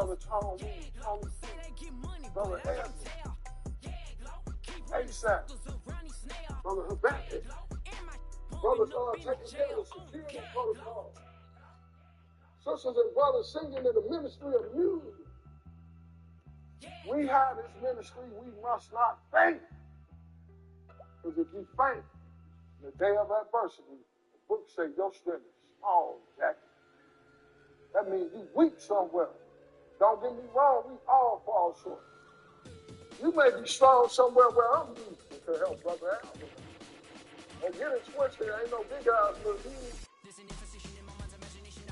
Brother Tony, Brother Evans, ASAP, Brother Habakkuk, brothers taking care of security protocol, sisters and brothers singing in the ministry of music. We have this ministry, we must not faint. Because if you faint in the day of adversity, the book says your strength is small, Jack. That means you weak somewhere. Don't get me wrong, we all fall short. You may be strong somewhere where I'm weak to help Brother Alvin. And get it twisted, ain't no big eyes, little dude.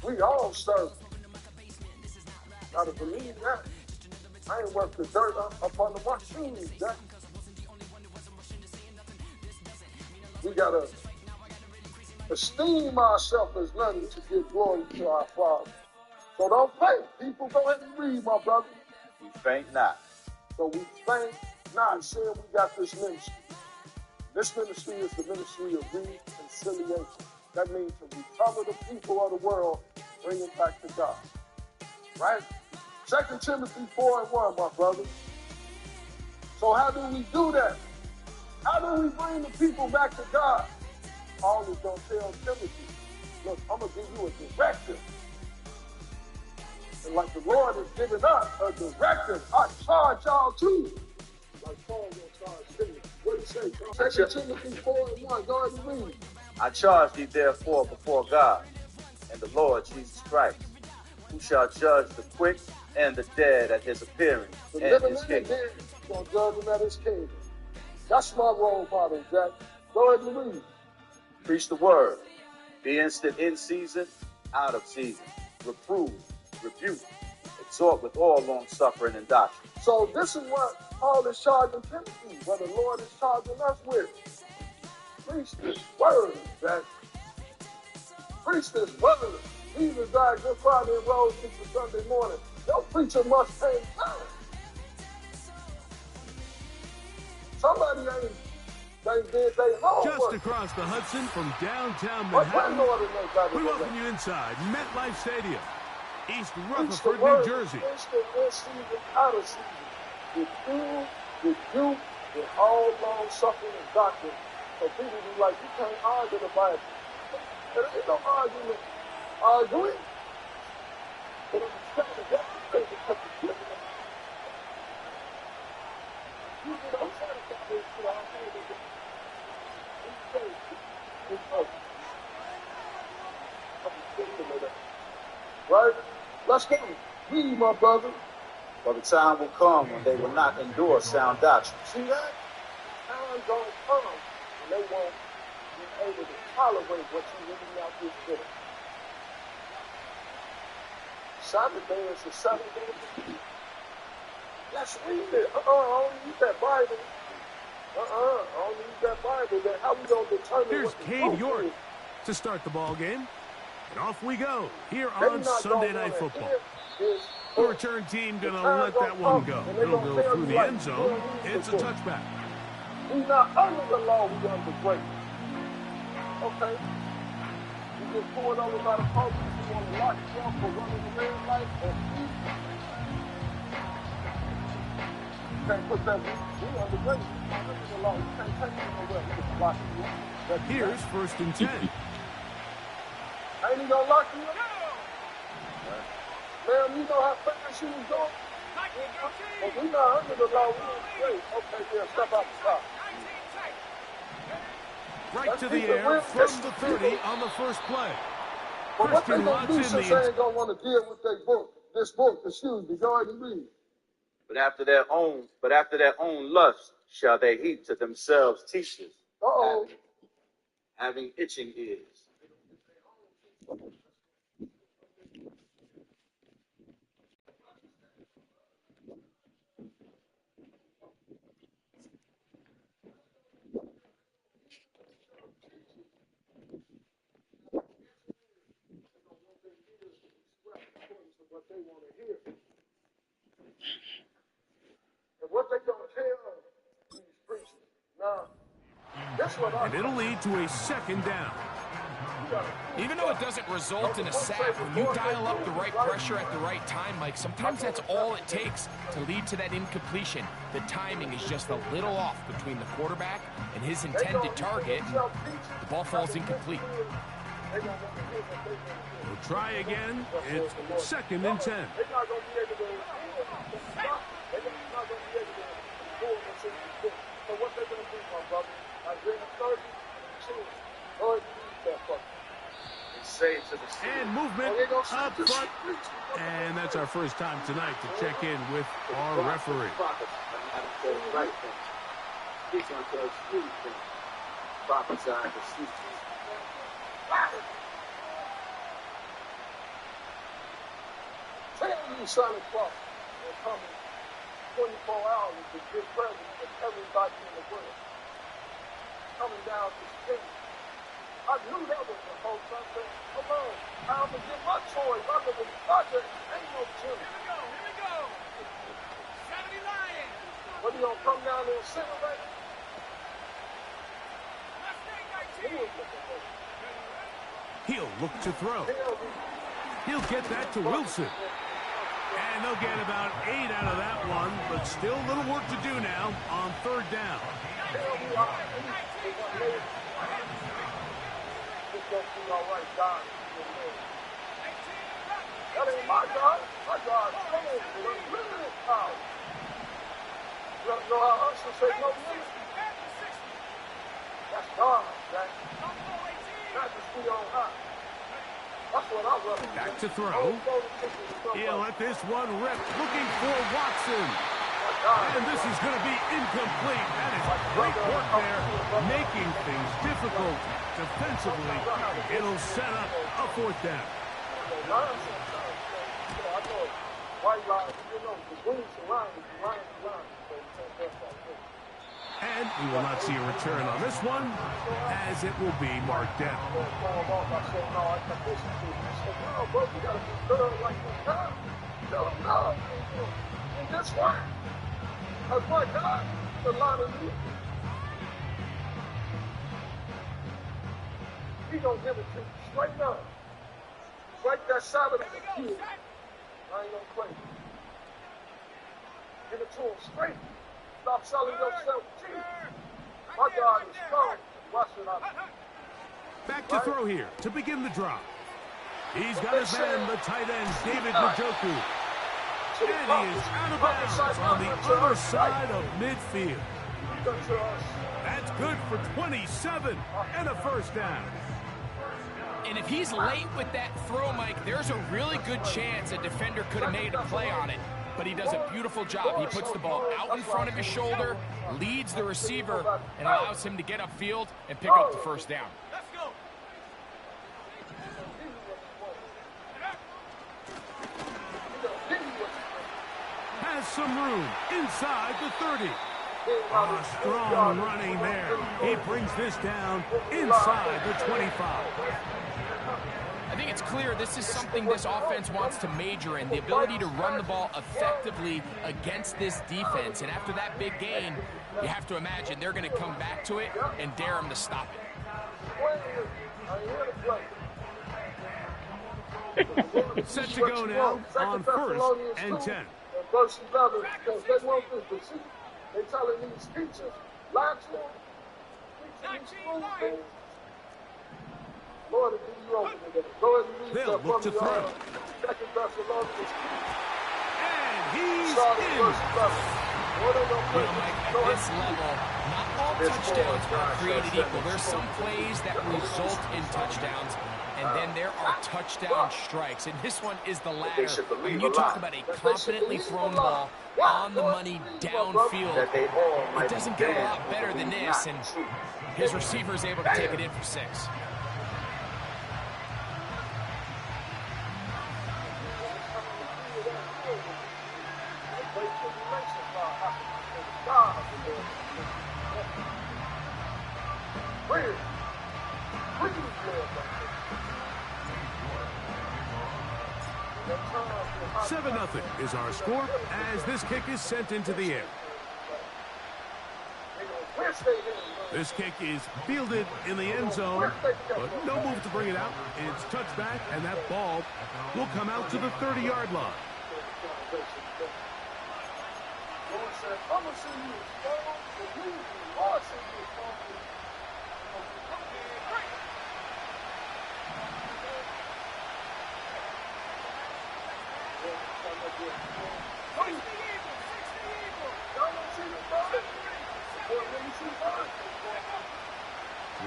We all serve. Gotta believe that. I ain't worked the dirt up under my shoes, Jack. We gotta esteem ourselves as nothing to give glory to our Father. So don't faint. People, go ahead and read, my brother. We faint not. So we faint not, saying we got this ministry. This ministry is the ministry of reconciliation. That means to recover the people of the world, bring it back to God. Right? 2 Timothy 4:1, my brother. So how do we do that? How do we bring the people back to God? Paul is going to tell Timothy, look, I'm going to give you a directive. And like the Lord has given us a directive, I charge y'all too. Like Paul will charge Timothy. What did he say? 2 Timothy 4:1, go ahead and read. I charge thee therefore before God and the Lord Jesus Christ, who shall judge the quick and the dead at his appearing and his kingdom. Going to judge him at his kingdom. That's my role model, Jack. Go ahead and read. Preach the word. Be instant in season, out of season. Reprove, rebuke, exhort with all long suffering and doctrine. So this is what Paul is charging Timothy, what the Lord is charging us with. Preach this word, Jack. Preach this word. Jesus died Good Friday and rose into Sunday morning. Your preacher must pay time. Somebody ain't did their homework. Just across the Hudson from downtown Manhattan, we welcome you inside MetLife Stadium, East Rutherford, New Jersey. Out of season. Rebuke, with all long suffering and doctrine. So people be like, you can't argue the Bible. There ain't no argument. Arguing. But I'm saying right? Let's go. Read, my brother. For the time will come when they will not endure sound doctrine. See that? Time gonna come when they won't be able to tolerate what you're reading out this book. Sabbath day is the Sabbath day. Let's read it. I don't need that Bible. I don't need that Bible. Then how we gonna determine Here's what the Cade truth York is? to start the ball game. And off we go here on Sunday Night Football. The return team going to let that one go. It'll go through the end zone. It's a touchback. We're not under the law, we're under grace. Okay? You get pulled over by the police, you want to lock you up for running the red light or speed. You can't put that, we under grace. We're not under the law. You can't take it nowhere. We just lock you up. Here's 1st and 10. Ain't he gonna lock you up? Ma'am, you know how fast you was going? But we not under the law, we on straight. Okay, yeah, step out the stop. Right to the air from the 30 on the first play. But what they Christian gonna do Watson since they ain't gonna want to deal with this book, excuse me, go ahead and read. But after their own lust shall they heap to themselves teachers, having itching ears. What they want to hear. And what they gonna tell these preachers? Now, that's what And it'll lead to a 2nd down. Even though it doesn't result in a sack, when you dial up the right pressure at the right time, Mike, sometimes that's all it takes to lead to that incompletion. The timing is just a little off between the quarterback and his intended target, and the ball falls incomplete. We'll try again. It's 2nd and 10. So what they're going to do, my brother, I bring a 30, or say to the and movement up front. And that's our first time tonight to check in with our referee. Tell you Santa Claus will come in 24 hours with good presents for everybody in the world. Coming down to state. I knew that was the whole time. Come on, time to get my toys. I'm the project. Ain't no children. Here we go. 70 Lions. What, you gonna come down there and sit already? He'll look to throw. He'll get that to Wilson. And they'll get about 8 out of that one, but still a little work to do now on 3rd down. All right, God. That ain't my God. My God. Come on, limited power. You know how Usher said no limit? That's God, Jack. Majesty on high. That's what I love. Back to throw. He'll let this one rip, looking for Watson. And this is going to be incomplete. That is great work there, making things difficult defensively. It'll set up a 4th down. And we will not see a return on this one, as it will be marked down. And this one, that's my God, the line of you. He gonna give it to you straight up. Right that side of the field. I ain't gonna play. Give it to him straight. Stop selling yourself cheap. My God is strong. Watch it out. Back to throw here to begin the drop. He's got his man, the tight end, David Njoku. And he is out of bounds on the other side of midfield. That's good for 27 and a 1st down. And if he's late with that throw, Mike, there's a really good chance a defender could have made a play on it. But he does a beautiful job. He puts the ball out in front of his shoulder, leads the receiver, and allows him to get upfield and pick up the 1st down. Let's go. Has some room inside the 30. Oh, strong running there. He brings this down inside the 25. I think it's clear this is something this offense wants to major in, the ability to run the ball effectively against this defense. And after that big gain, you have to imagine they're going to come back to it and dare him to stop it. Set to go now on 1st and 10. Verse 11, because they want this to see. They're telling these teachers, lie to them. Lord, give you over today. Go ahead and read they'll that look to from throw. your 2 Thessalonians. And he's in. At this level, not all touchdowns are created equal. There's some plays that result in touchdowns, and then there are touchdown strikes. And this one is the latter. When you talk about a confidently thrown ball on the money downfield, it doesn't get a lot better than this, and his receiver is able to take it in for 6. Seven 0 is our score as this kick is sent into the air. This kick is fielded in the end zone, but no move to bring it out. It's touchback, and that ball will come out to the 30-yard line.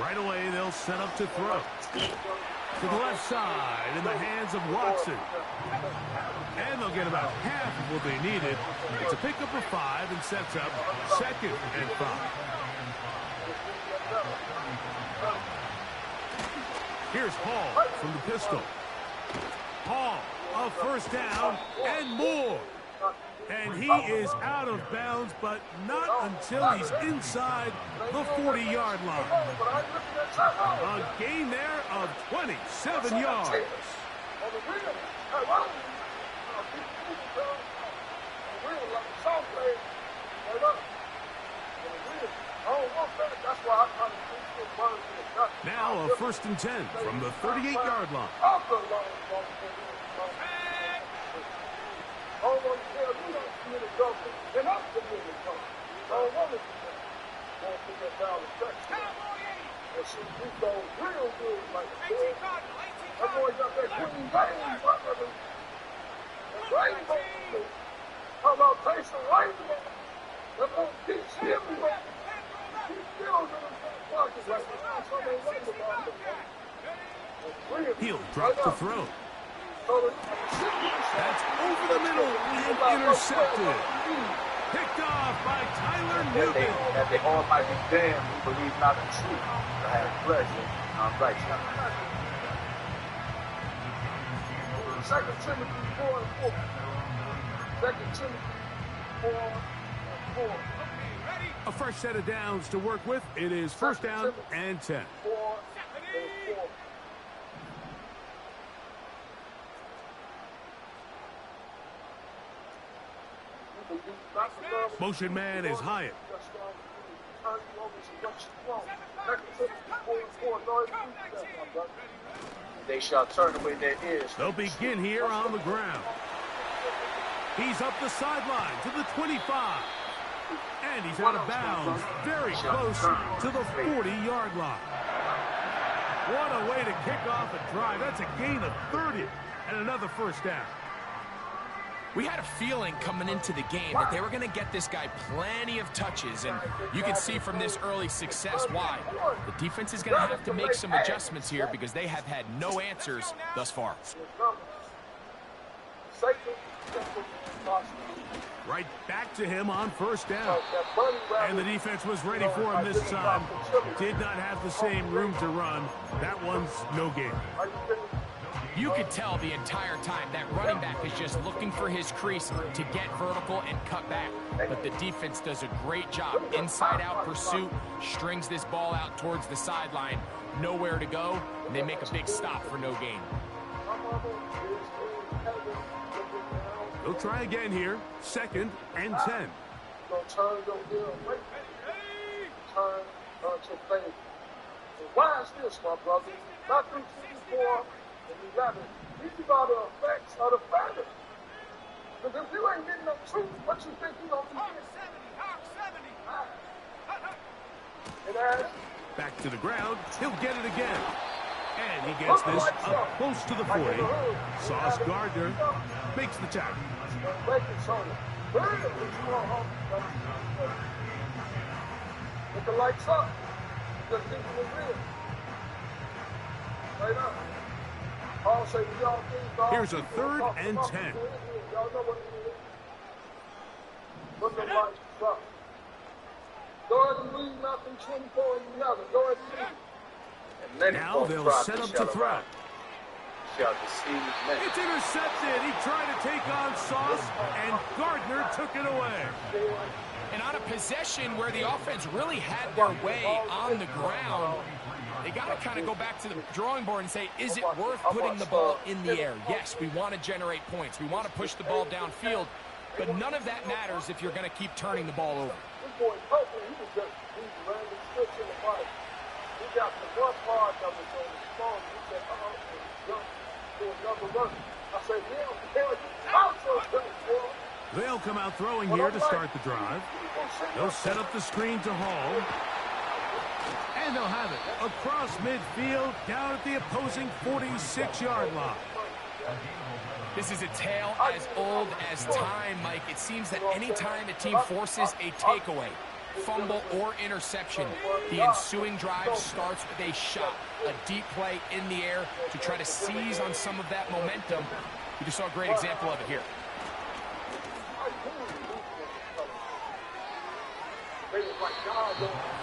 Right away, they'll set up to throw. To the left side in the hands of Watson. And they'll get about half of what they needed. It's a pickup of 5 and sets up 2nd and 5. Here's Hall from the pistol. Hall, a first down and more. And he is out of bounds, but not until he's inside the 40-yard line. A gain there of 27 yards. Now a 1st and 10 from the 38-yard line. He'll drop the throw. That's over the middle and intercepted. Picked off by Tyler Newton. That they all might be damned who believe not the truth, but have pleasure on righteousness. 2 Timothy 4:4. 2 Timothy 4:4. A fresh set of downs to work with. It is 1st down and 10. 4:4. Motion man is Hyatt. They shall turn away their ears. They'll begin here on the ground. He's up the sideline to the 25. And he's out of bounds, very close to the 40-yard line. What a way to kick off a drive. That's a gain of 30 and another 1st down. We had a feeling coming into the game that they were going to get this guy plenty of touches, and you can see from this early success why. The defense is going to have to make some adjustments here because they have had no answers thus far. Right back to him on 1st down. And the defense was ready for him this time. Did not have the same room to run. That one's no gain. You could tell the entire time that running back is just looking for his crease to get vertical and cut back. But the defense does a great job. Inside-out pursuit, strings this ball out towards the sideline. Nowhere to go, and they make a big stop for no gain. They'll try again here. 2nd and 10. Turn your heel. Turn to faith. Why is this, my brother? Matthew 24 and 11. These are the effects of the feathers. Because if you ain't getting no truth, what you think you gonna be getting? Back to the ground. He'll get it again. And he gets this up close to the 40. Sauce Gardner makes the tackle. Look the lights up. Just think of the real. Right up. Here's a 3rd and 10. Y'all know what it is. Put the lights up. Go ahead and read Matthew 24 and 11. Go ahead and read. Now they'll set up to throw. It's intercepted. He tried to take on Sauce, and Gardner took it away. And on a possession where the offense really had their way on the ground, they got to kind of go back to the drawing board and say, is it worth putting the ball in the air? Yes, we want to generate points. We want to push the ball downfield. but none of that matters if you're going to keep turning the ball over. This boy Copeland, he was just these random sticks in the body. He got the one part of it on his phone. He said, and he jumped to another run. I said, they'll come out throwing here to start the drive. They'll set up the screen to Hall. And they'll have it across midfield down at the opposing 46-yard line. This is a tale as old as time, Mike. It seems that any time a team forces a takeaway, fumble, or interception, the ensuing drive starts with a shot, a deep play in the air to try to seize on some of that momentum. We just saw a great example of it here.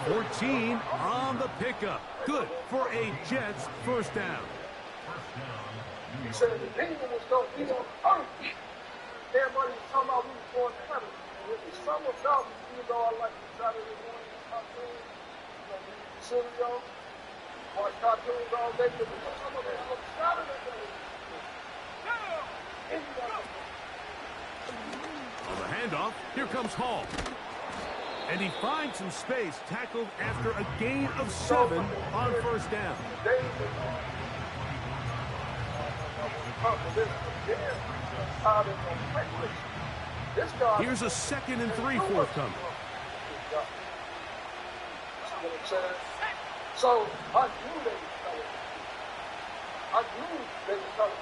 14 on the pickup. Good for a Jets first down. He said the kingdom was going to be on earth. Everybody was talking about we was going to heaven. And it was summer about me, even though I like the Saturday morning cartoons, cereal, watch cartoons all day, but some of them on Saturday. On the handoff, here comes Hall. And he finds some space, tackled after a gain of 7 on first down. Here's a 2nd and 3 forthcoming. So I knew they were coming.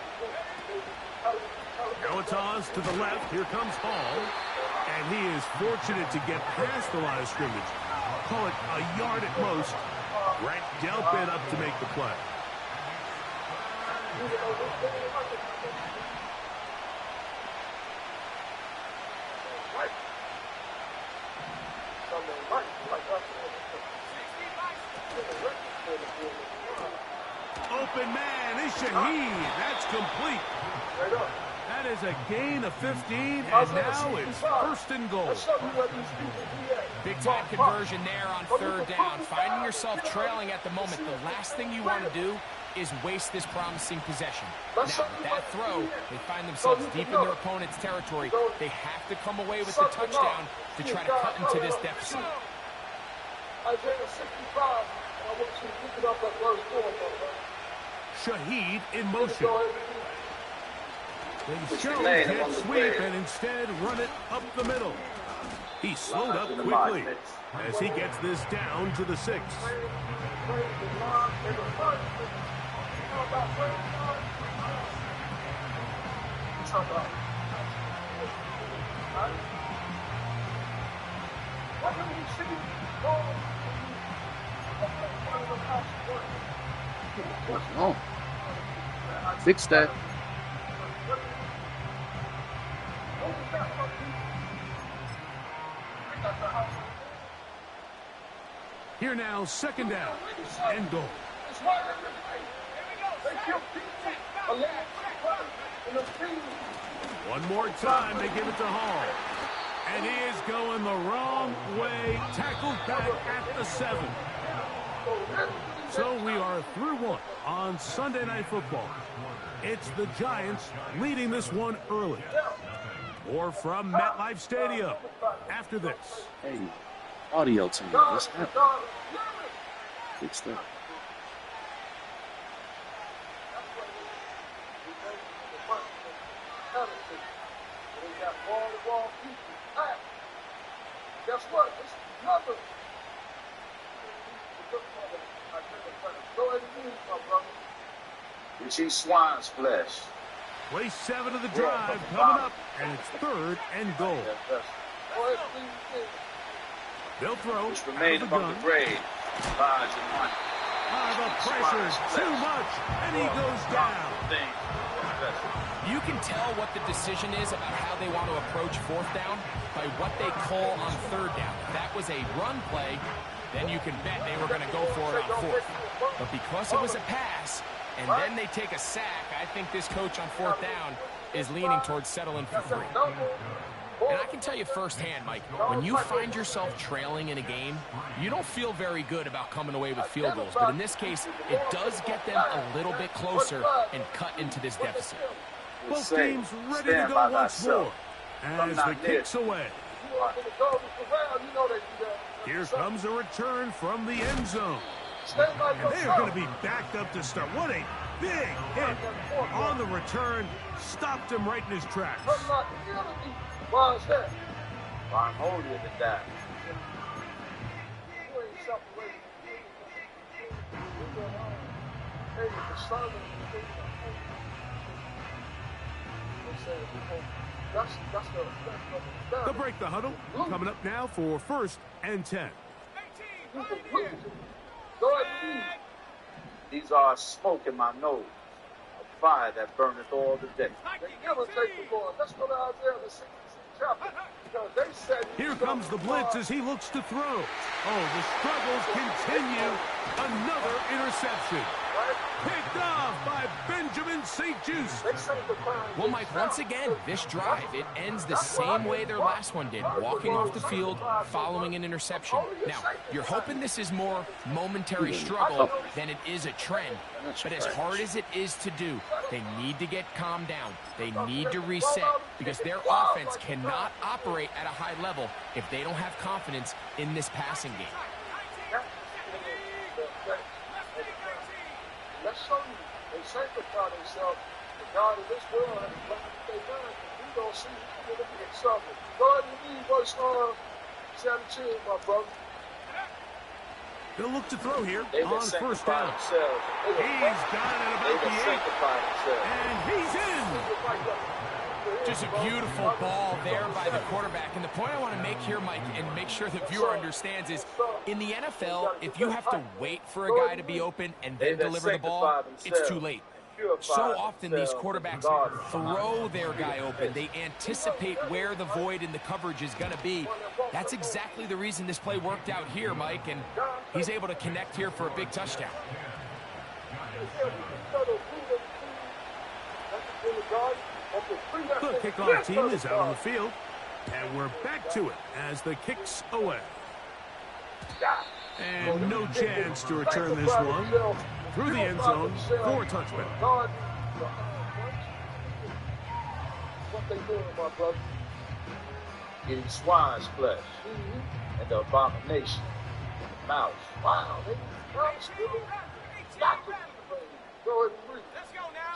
Galataz to the left. Here comes Hall. And he is fortunate to get past the line of scrimmage. Call it a yard at most. Brett Delpit up to make the play. Open man is Shaheed. That's complete. That is a gain of 15, and now it's 1st and goal. Big-time conversion there on 3rd down. Finding yourself trailing at the moment, the last thing you want to do is waste this promising possession. Now, with that throw, they find themselves deep in their opponent's territory. They have to come away with the touchdown to try to cut into this deficit. Shaheed in motion. They show jet sweep and instead run it up the middle. He slowed up quickly as he gets this down to the 6. Oh, fix that. Here now, 2nd down and goal. One more time, they give it to Hall. And he is going the wrong way, tackled back at the 7. So we are through one on Sunday Night Football. It's the Giants leading this one early. Or from MetLife Stadium after this. Hey, audio team, what's happening? Fix that. Guess what? It's nothing. Which eats swine's flesh. Play 7 of the drive coming up, and it's 3rd and goal. They'll throw. Which remained among the grave. Lodge and money. The pressure's too much, and he goes down. You can tell what the decision is about how they want to approach 4th down by what they call on 3rd down. If that was a run play, then you can bet they were going to go for it on 4th. But because it was a pass, and then they take a sack, I think this coach on 4th down is leaning towards settling for 3. And I can tell you firsthand, Mike, when you find yourself trailing in a game, you don't feel very good about coming away with field goals. But in this case, it does get them a little bit closer and cut into this deficit. Both teams ready to go once more. as the kick's away. Here comes a return from the end zone. And they are going to be backed up to start. What a big hit on the return. Stopped him right in his tracks. Why is that? I'm holier than that. You ain't separated. They'll break the huddle. Coming up now for 1st and 10. These are smoke in my nose, a fire that burneth all the day. They never take the ball. Let's go to Isaiah the 66th chapter. Because they said here comes the blitz as he looks to throw. Oh, the struggles continue. Another interception. Picked off by Benjamin St. Just. Well, Mike, once again, this drive, it ends the same way their last one did, walking off the field, following an interception. Now, you're hoping this is more momentary struggle than it is a trend. But as hard as it is to do, they need to get calmed down. They need to reset because their offense cannot operate at a high level if they don't have confidence in this passing game. Let's show you. They sanctify themselves. The God of this world has planned they done. We don't see him in the trouble. God, you need verse 17, my brother. He'll look to throw here They on 1st down. He's got it at about the 8. And he's in. Just a beautiful ball there by the quarterback. And the point I want to make here, Mike, and make sure the viewer understands is, in the NFL, if you have to wait for a guy to be open and then deliver the ball, it's too late. So often these quarterbacks throw their guy open. They anticipate where the void in the coverage is going to be. That's exactly the reason this play worked out here, Mike, and he's able to connect here for a big touchdown. The kickoff team is out on the field, and we're back to it as the kick's away. And no chance to return this one through the end zone for a touchback. What they doing, my brother? Eating swine's flesh and the abomination, the mouse. Wow, they go ahead and read.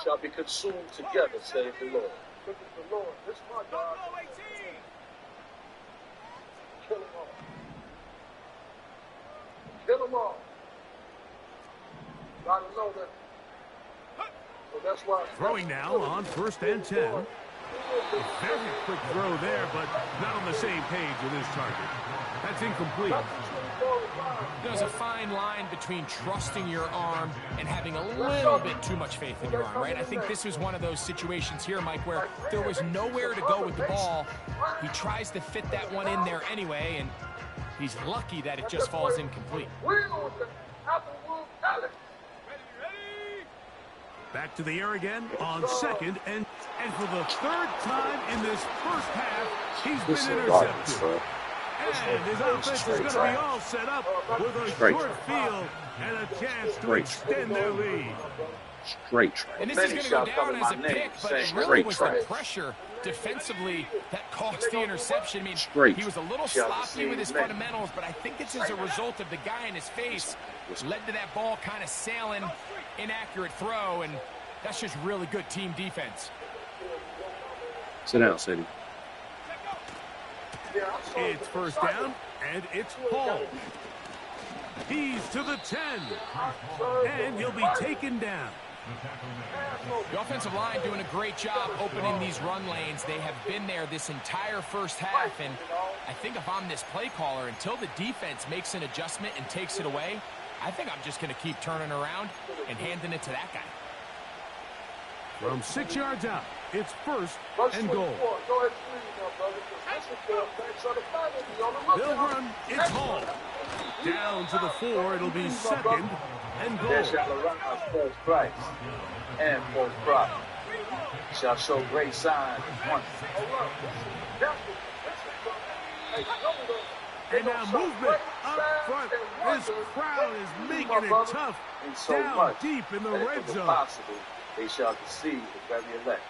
Shall be consumed together, saith the Lord. Look at the Lord. This is my God. Kill them all. Kill them all. Gotta know that. So that's why. Throwing now on 1st and 10. A very quick throw there, but not on the same page with his target. That's incomplete. There's a fine line between trusting your arm and having a little bit too much faith in your arm, right? I think this was one of those situations here, Mike, where there was nowhere to go with the ball. He tries to fit that one in there anyway, and he's lucky that it just falls incomplete. Back to the air again on 2nd, and for the 3rd time in this first half, he's been intercepted. And his offense is going to be all set up with a short field and a chance to extend their lead. And this is going to go down as a pick, but it really was the pressure defensively that caused the interception. I mean, he was a little sloppy with his fundamentals, but I think it's as a result of the guy in his face led to that ball kind of sailing, inaccurate throw, and that's just really good team defense. Sit down, Sadie. It's 1st down, and it's Paul. He's to the 10, and he'll be taken down. The offensive line doing a great job opening these run lanes. They have been there this entire first half, and I think if I'm this play caller, until the defense makes an adjustment and takes it away, I think I'm just going to keep turning around and handing it to that guy. From 6 yards out, it's 1st and goal. They'll run. It's Hall. Down to the 4. It'll be 2nd and goal. There shall arise false Christ and false prophet. Shall show great signs and wonders. And now movement up front. This crowd is making it tough. And so Down much deep in the that red if it were zone. possible, they shall deceive the very elect.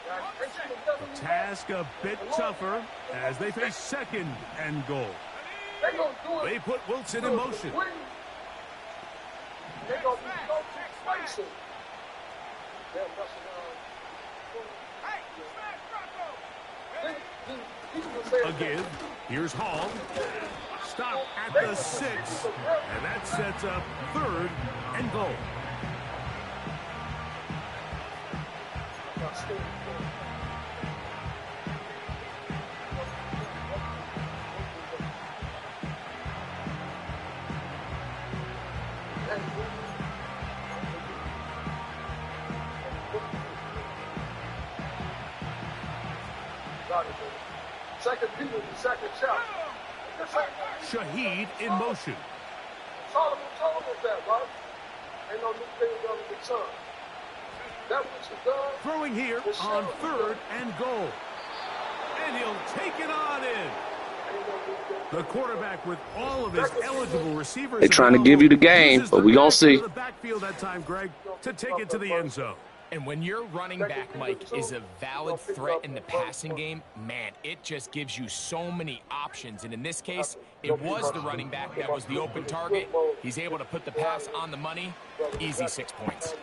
The task a bit tougher as they face second and goal. They put Wilson in motion. Again, here's Hall. Stop at the 6, and that sets up third and goal. Second Peter, the second chapter. Shaheed in motion. Solomon told us that, right? Ain't no new thing under the sun. That which is done. Throwing here on third and goal. And he'll take it on in. The quarterback with all of his eligible receivers. They're trying to give you the game, but we gonna see. The backfield that time, Greg, to take it to the end zone. And when your running back, Mike, is a valid threat in the passing game, man, it just gives you so many options. And in this case, it was the running back that was the open target. He's able to put the pass on the money. Easy 6 points.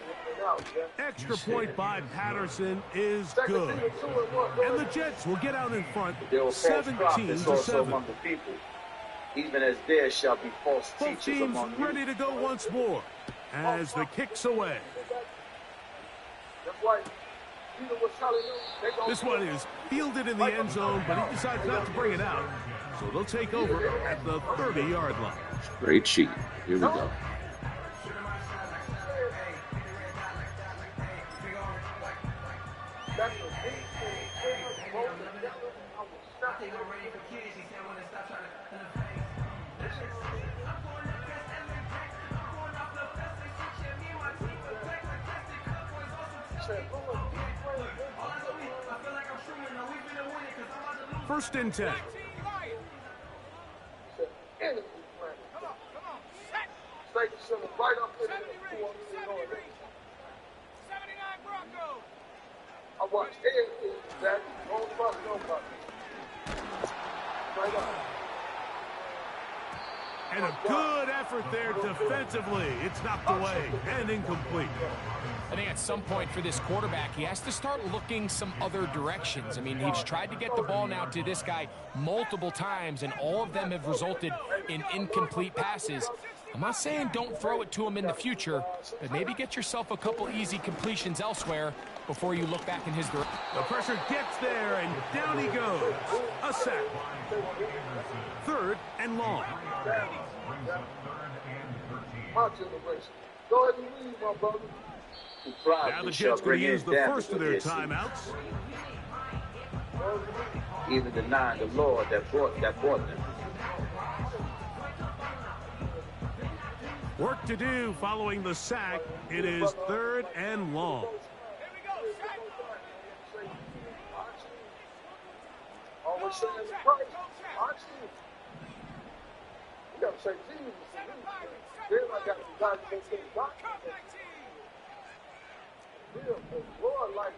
Extra point by Patterson is good. And the Jets will get out in front 17-7. Among the people, even as there shall be false Both teachers teams among you. ready to go once more as the kick's away. This one is fielded in the end zone, but he decides not to bring it out. So they'll take over at the 30-yard line. Great cheat. Here we go. First and 10. I watched everything that don't trust nobody. Right on. And a good effort there defensively. It's knocked away and incomplete. I think at some point for this quarterback, he has to start looking some other directions. I mean, he's tried to get the ball now to this guy multiple times, and all of them have resulted in incomplete passes. I'm not saying don't throw it to him in the future, but maybe get yourself a couple easy completions elsewhere before you look back in his direction. The pressure gets there, and down he goes. A sack. Third and long. My generation. Go ahead and leave, my brother. Now the Jets going to use the first of their timeouts. Even denying the Lord that brought them. Work to do following the sack. It is third and long. Always saying Christ. You got to say Jesus. Then I got to God to say God. Real, Lord, like,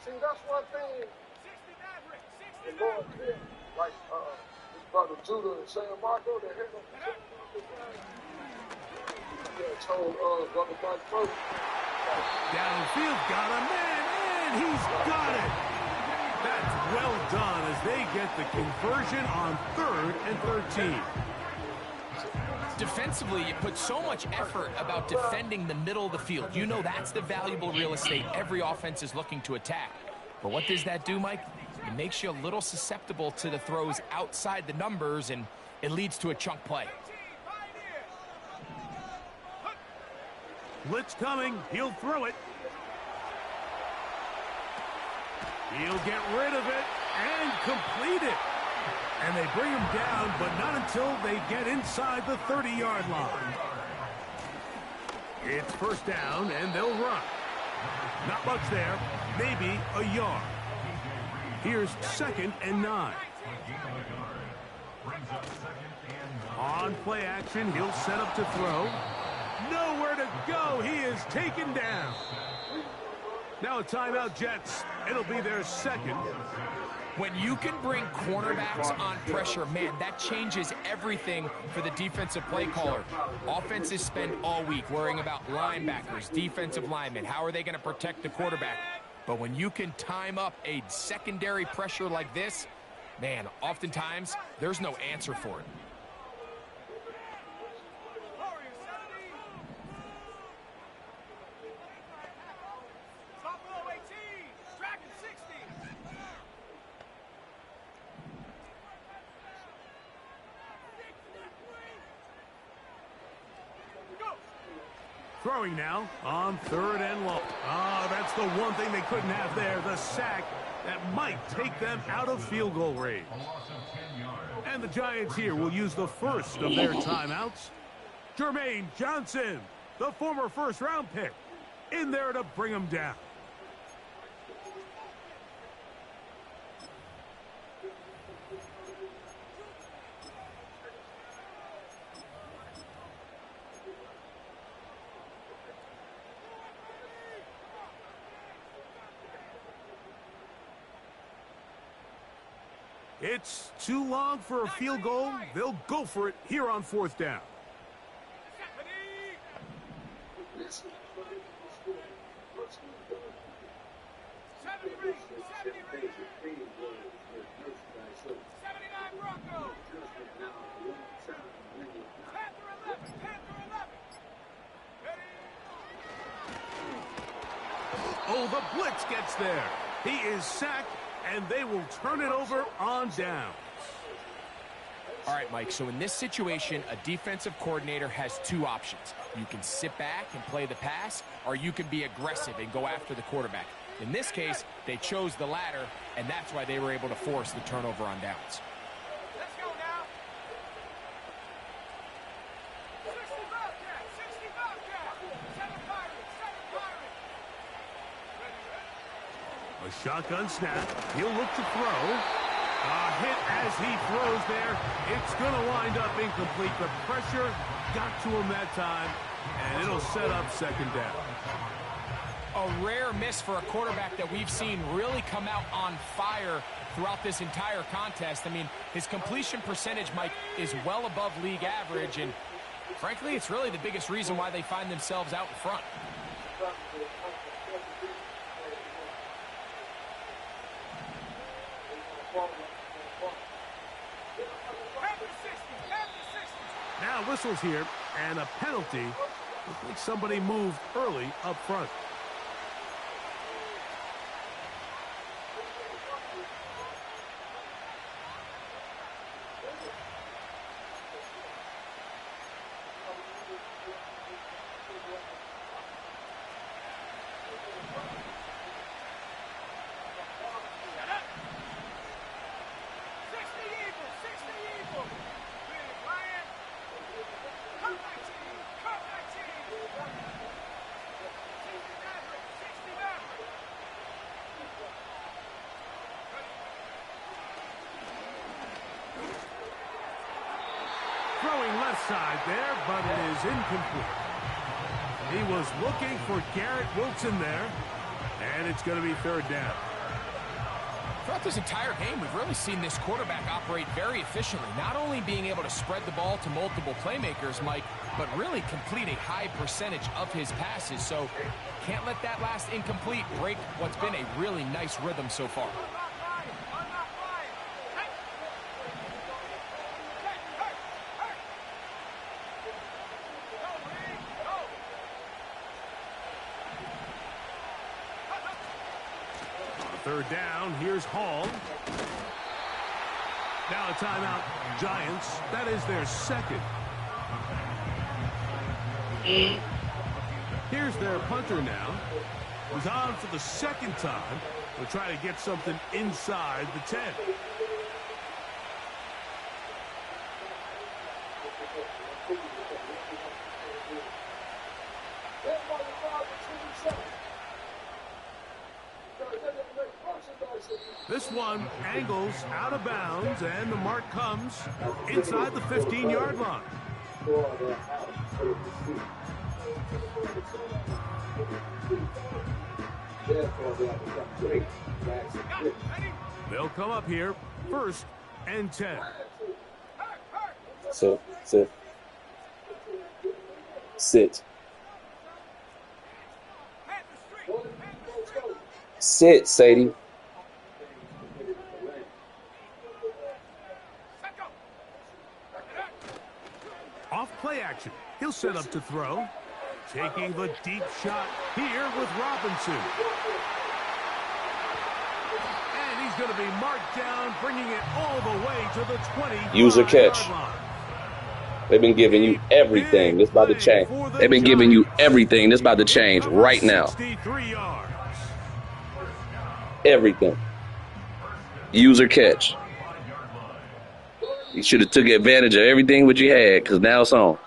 see, that's one thing. The Lord did, like, his brother Judah and San Marco, they had him. Told brother Mike first. Downfield, got a man, and he's got it. That's well done as they get the conversion on 3rd and 13. Defensively, you put so much effort about defending the middle of the field. You know that's the valuable real estate every offense is looking to attack. But what does that do, Mike? It makes you a little susceptible to the throws outside the numbers, and it leads to a chunk play. Blitz coming. He'll throw it. He'll get rid of it and complete it. And they bring him down, but not until they get inside the 30-yard line. It's first down, and they'll run. Not much there. Maybe a yard. Here's 2nd and 9. On play action, he'll set up to throw. Nowhere to go. He is taken down. Now a timeout, Jets. It'll be their second. When you can bring cornerbacks on pressure, man, that changes everything for the defensive play caller. Offenses spend all week worrying about linebackers, defensive linemen. How are they going to protect the quarterback? But when you can time up a secondary pressure like this, man, oftentimes there's no answer for it. Throwing now on 3rd and long. That's the one thing they couldn't have there, the sack that might take them out of field goal range. And the Giants here will use the first of their timeouts. Jermaine Johnson, the former first-round pick, in there to bring them down. It's too long for a field goal. They'll go for it here on 4th down. Oh, the blitz gets there. He is sacked, and they will turn it over on down. All right, Mike, so in this situation, a defensive coordinator has two options. You can sit back and play the pass, or you can be aggressive and go after the quarterback. In this case, they chose the latter, and that's why they were able to force the turnover on downs. Let's go now. 65 jack, 65 jack. 7 Pirates, 7 Pirates. A shotgun snap. He'll look to throw. A hit as he throws there. It's going to wind up incomplete. The pressure got to him that time, and it'll set up 2nd down. A rare miss for a quarterback that we've seen really come out on fire throughout this entire contest. I mean, his completion percentage, Mike, is well above league average, and frankly, it's really the biggest reason why they find themselves out in front. Now whistles here, and a penalty. Looks like somebody moved early up front. Throwing left side there, but it is incomplete. He was looking for Garrett Wilson there, and it's going to be 3rd down. Throughout this entire game, we've really seen this quarterback operate very efficiently, not only being able to spread the ball to multiple playmakers, Mike, but really complete a high percentage of his passes. So can't let that last incomplete break what's been a really nice rhythm so far. Third down, here's Hall. Now a timeout, Giants. That is their second. Here's their punter now. He's on for the second time. They'll try to get something inside the 10. This one angles out of bounds, and the mark comes inside the 15-yard line. They'll come up here, 1st and 10. Sit. Sit. Sit, Sadie. Off play action. He'll set up to throw. Taking the deep shot here with Robinson. And he's going to be marked down, bringing it all the way to the 20. User catch. They've been giving you everything. This about to change. They've been giving you everything. This about to change right now. Everything. User catch. You should have took advantage of everything what you had, because now it's on.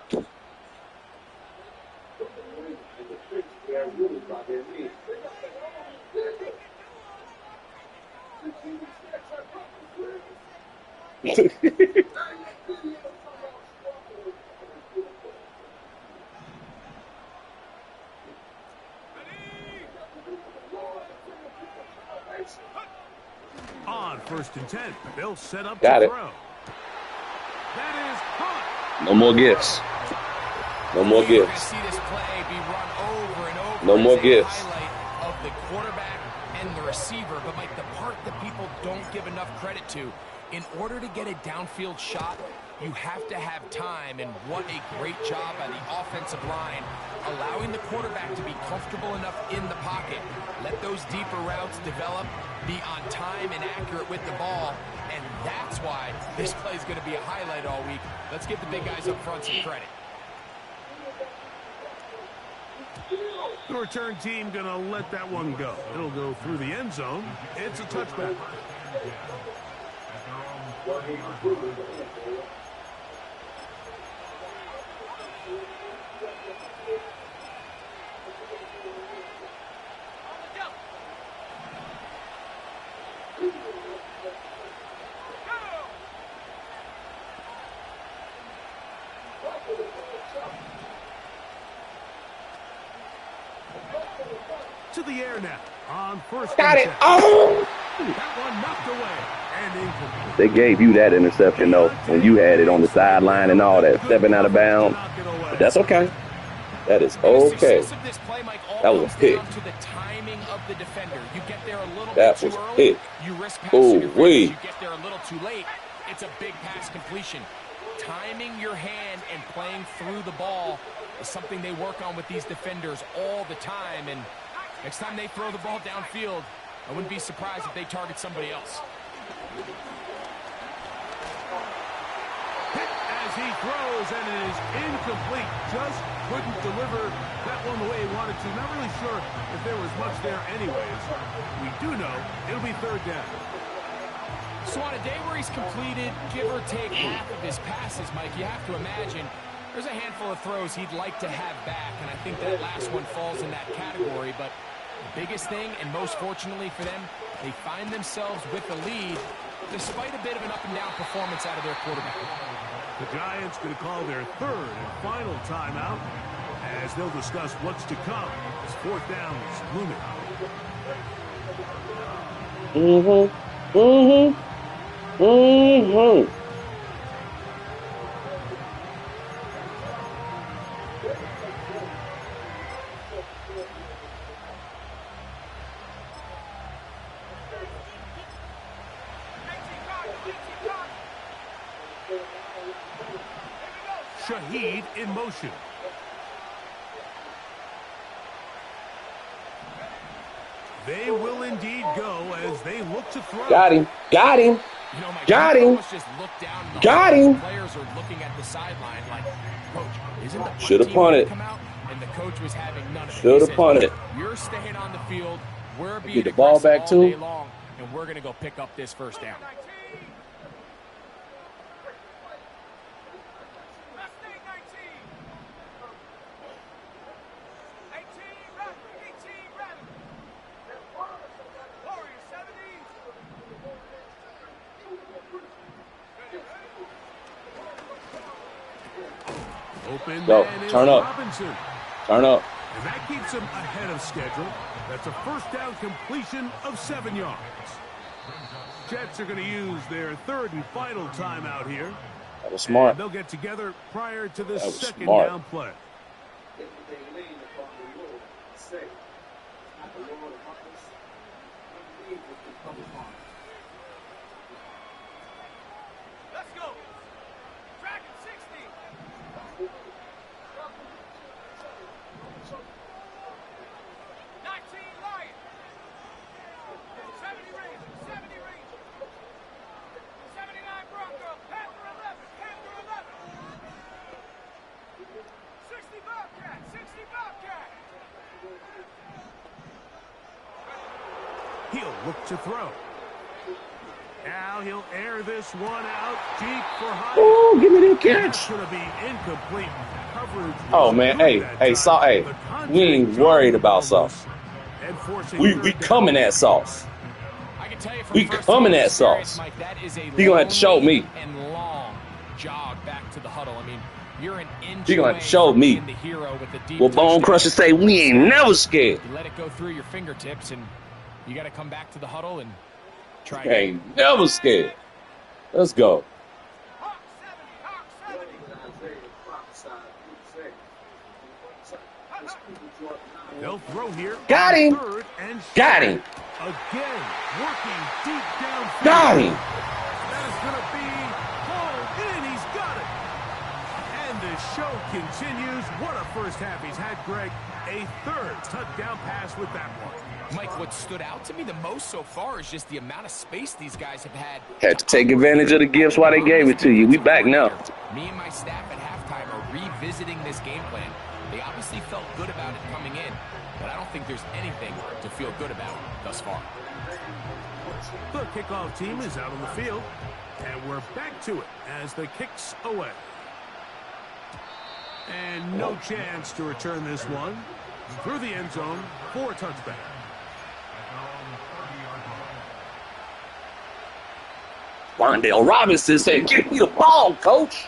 On 1st and 10, they'll set up Got to it. throw. That is caught. No more gifts. No more gifts. See this play be run over and over. No more as a gifts. highlight of the quarterback and the receiver, but Mike, the part that people don't give enough credit to, in order to get a downfield shot, you have to have time, and what a great job by the offensive line, allowing the quarterback to be comfortable enough in the pocket, let those deeper routes develop, be on time and accurate with the ball, and that's why this play is going to be a highlight all week. Let's give the big guys up front some credit. The return team going to let that one go. It'll go through the end zone. It's a touchback. To the air now on 1st. Got it. Oh! That one knocked away and incomplete. They gave you that interception, though, when you had it on the sideline and all that, stepping out of bounds. But that's okay. That is okay. That was a pick. That was a pick. Oh, wait. You get there a little too late. It's a big pass completion. Timing your hand and playing through the ball is something they work on with these defenders all the time. And next time they throw the ball downfield, I wouldn't be surprised if they target somebody else. Hit as he throws, and it is incomplete. Just couldn't deliver that one the way he wanted to. Not really sure if there was much there anyways. We do know it'll be 3rd down. So on a day where he's completed, give or take half of his passes, Mike, you have to imagine there's a handful of throws he'd like to have back, and I think that last one falls in that category. But the biggest thing, and most fortunately for them, they find themselves with the lead despite a bit of an up-and-down performance out of their quarterback. The Giants going to call their 3rd and final timeout as they'll discuss what's to come as 4th down is looming. Shaheed in motion. They will indeed go as they look to throw. Got him. Got him. You know, Mike, Got him. just look down Got him. Players are looking at the sideline like, Coach, isn't the Should have punted. come out? And the coach was having none of it. Should have punted. You're staying on the field. We're being Get the ball aggressive back all day too. long, and we're going to go pick up this 1st down. Open Go. man is Turn up. Robinson. Turn up. And that keeps him ahead of schedule. That's a first down completion of 7 yards. Jets are going to use their third and final timeout here. That was smart. And they'll get together prior to the second smart. down play. Let's go. Dragon 60. 19 Lion. 70 Ranger. 70 Ranger. 79 Bronco. Panther 11. Panther 11. 60 Bobcat. 60 Bobcat. He'll look to throw. Now he'll air this one out deep for High. Oh, give me the catch. That's going to be incomplete coverage. Oh, man. Hey, we ain't worried about Sauce. We coming at Sauce. We coming at Sauce. He gonna have to show me. And long jog back to the huddle. I mean, you're an inch He gonna away have to show from me. being the hero with the deep Well, Bone touchdown. Crusher say we ain't never scared. You let it go through your fingertips, and you got to come back to the huddle and try We again. ain't never scared. Let's go. Hawk 70. Hawk 70. They'll throw here. Got him. Third and Got him. again, working deep downfield. Got him. That is going to be hauled in. He's got it. And the show continues. What a first half he's had, Greg. A third touchdown pass with that one. Mike, what stood out to me the most so far is just the amount of space these guys have had. Had to take advantage of the gifts while they gave it to you. We back now. Me and my staff at halftime are revisiting this game plan. They obviously felt good about it coming in, but I don't think there's anything to feel good about thus far. The kickoff team is out on the field, and we're back to it as the kick's away. And no chance to return this one through the end zone for a touchback. Wandale Robinson said, "Give me the ball, coach."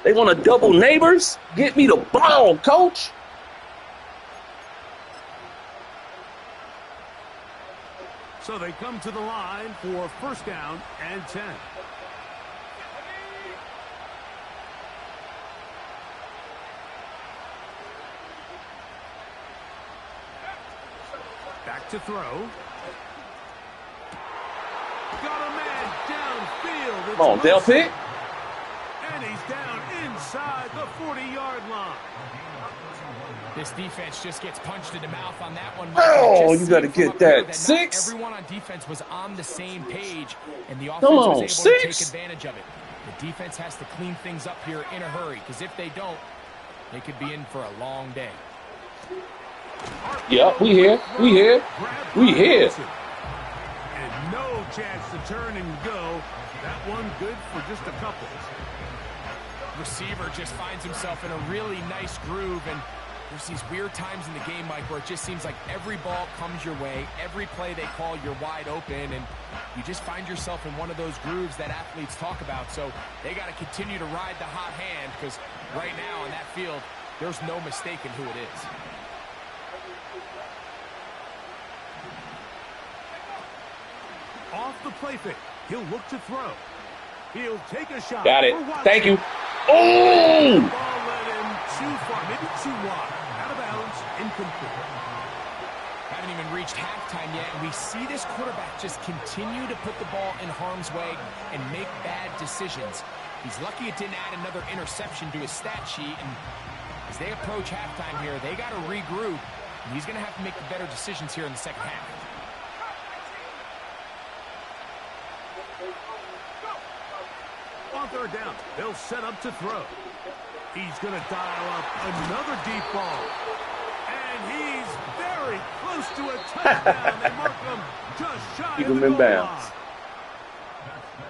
They want to double neighbors? Get me the ball, coach. So they come to the line for first down and 10. Back to throw. Got a man downfield. Come on, Del Pitt. And he's down inside the 40-yard line. This defense just gets punched in the mouth on that one. Oh, Just you got to see from get up here that not 6. Everyone on defense was on the same page, and the offense Come on, was able to 6. take advantage of it. The defense has to clean things up here in a hurry, because if they don't, they could be in for a long day. Yep, we here. We here. We here. And no chance to turn and go. That one good for just a couple. Receiver just finds himself in a really nice groove, and there's these weird times in the game, Mike, where it just seems like every ball comes your way, every play they call, you're wide open, and you just find yourself in one of those grooves that athletes talk about. So they got to continue to ride the hot hand, because right now on that field, there's no mistaking who it is. Off the play fake. He'll look to throw. He'll take a shot. Got it. Thank you. The Oh! ball led him too far, maybe too wide. Out of bounds, incomplete. Haven't even reached halftime yet, and we see this quarterback just continue to put the ball in harm's way and make bad decisions. He's lucky it didn't add another interception to his stat sheet, and as they approach halftime here, they got to regroup, and he's going to have to make the better decisions here in the second half. On third down, they'll set up to throw. He's going to dial up another deep ball. And he's very close to a touchdown. They mark him just shy Keep of him the in goal bounds. line.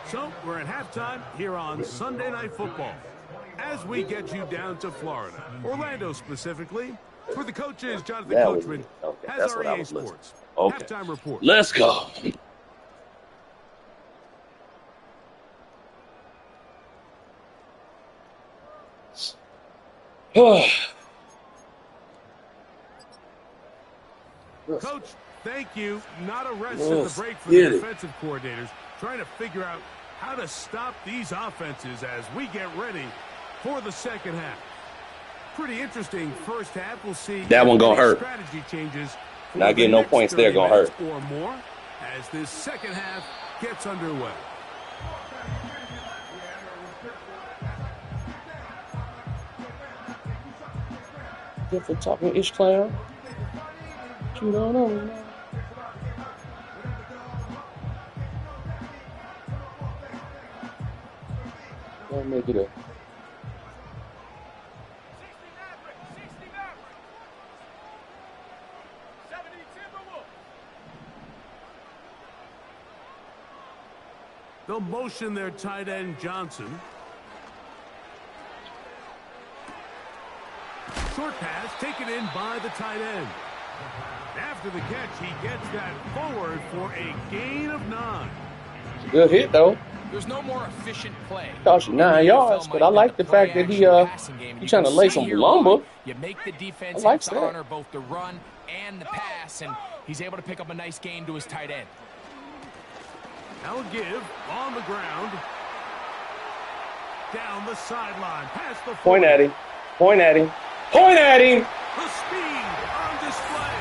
So we're at halftime here on Sunday Night Football. As we get you down to Florida, Orlando specifically, for the coaches, Jonathan That was Coachman it. Okay, has that's our what I EA was listening. Sports Okay. halftime report. Let's go. Coach, thank you. Not a rest at the break for the defensive coordinators, trying to figure out how to stop these offenses as we get ready for the second half. Pretty interesting first half. We'll see that one gonna hurt. Strategy changes. Not getting no points there gonna hurt. Or more as this second half gets underway. Good for talking ish clown. You don't know. Don't make it a. They'll motion their tight end Johnson. Short pass taken in by the tight end. After the catch, he gets that forward for a gain of 9. It's a good hit, though. There's no more efficient play. Cost you 9 yards, but I like the fact that he's trying to lay some lumber. You make the defense have to honor both the run and the pass, and he's able to pick up a nice gain to his tight end. Now a give on the ground. Down the sideline, past the 40. Point at him. Point at him. Point at him. The speed on display.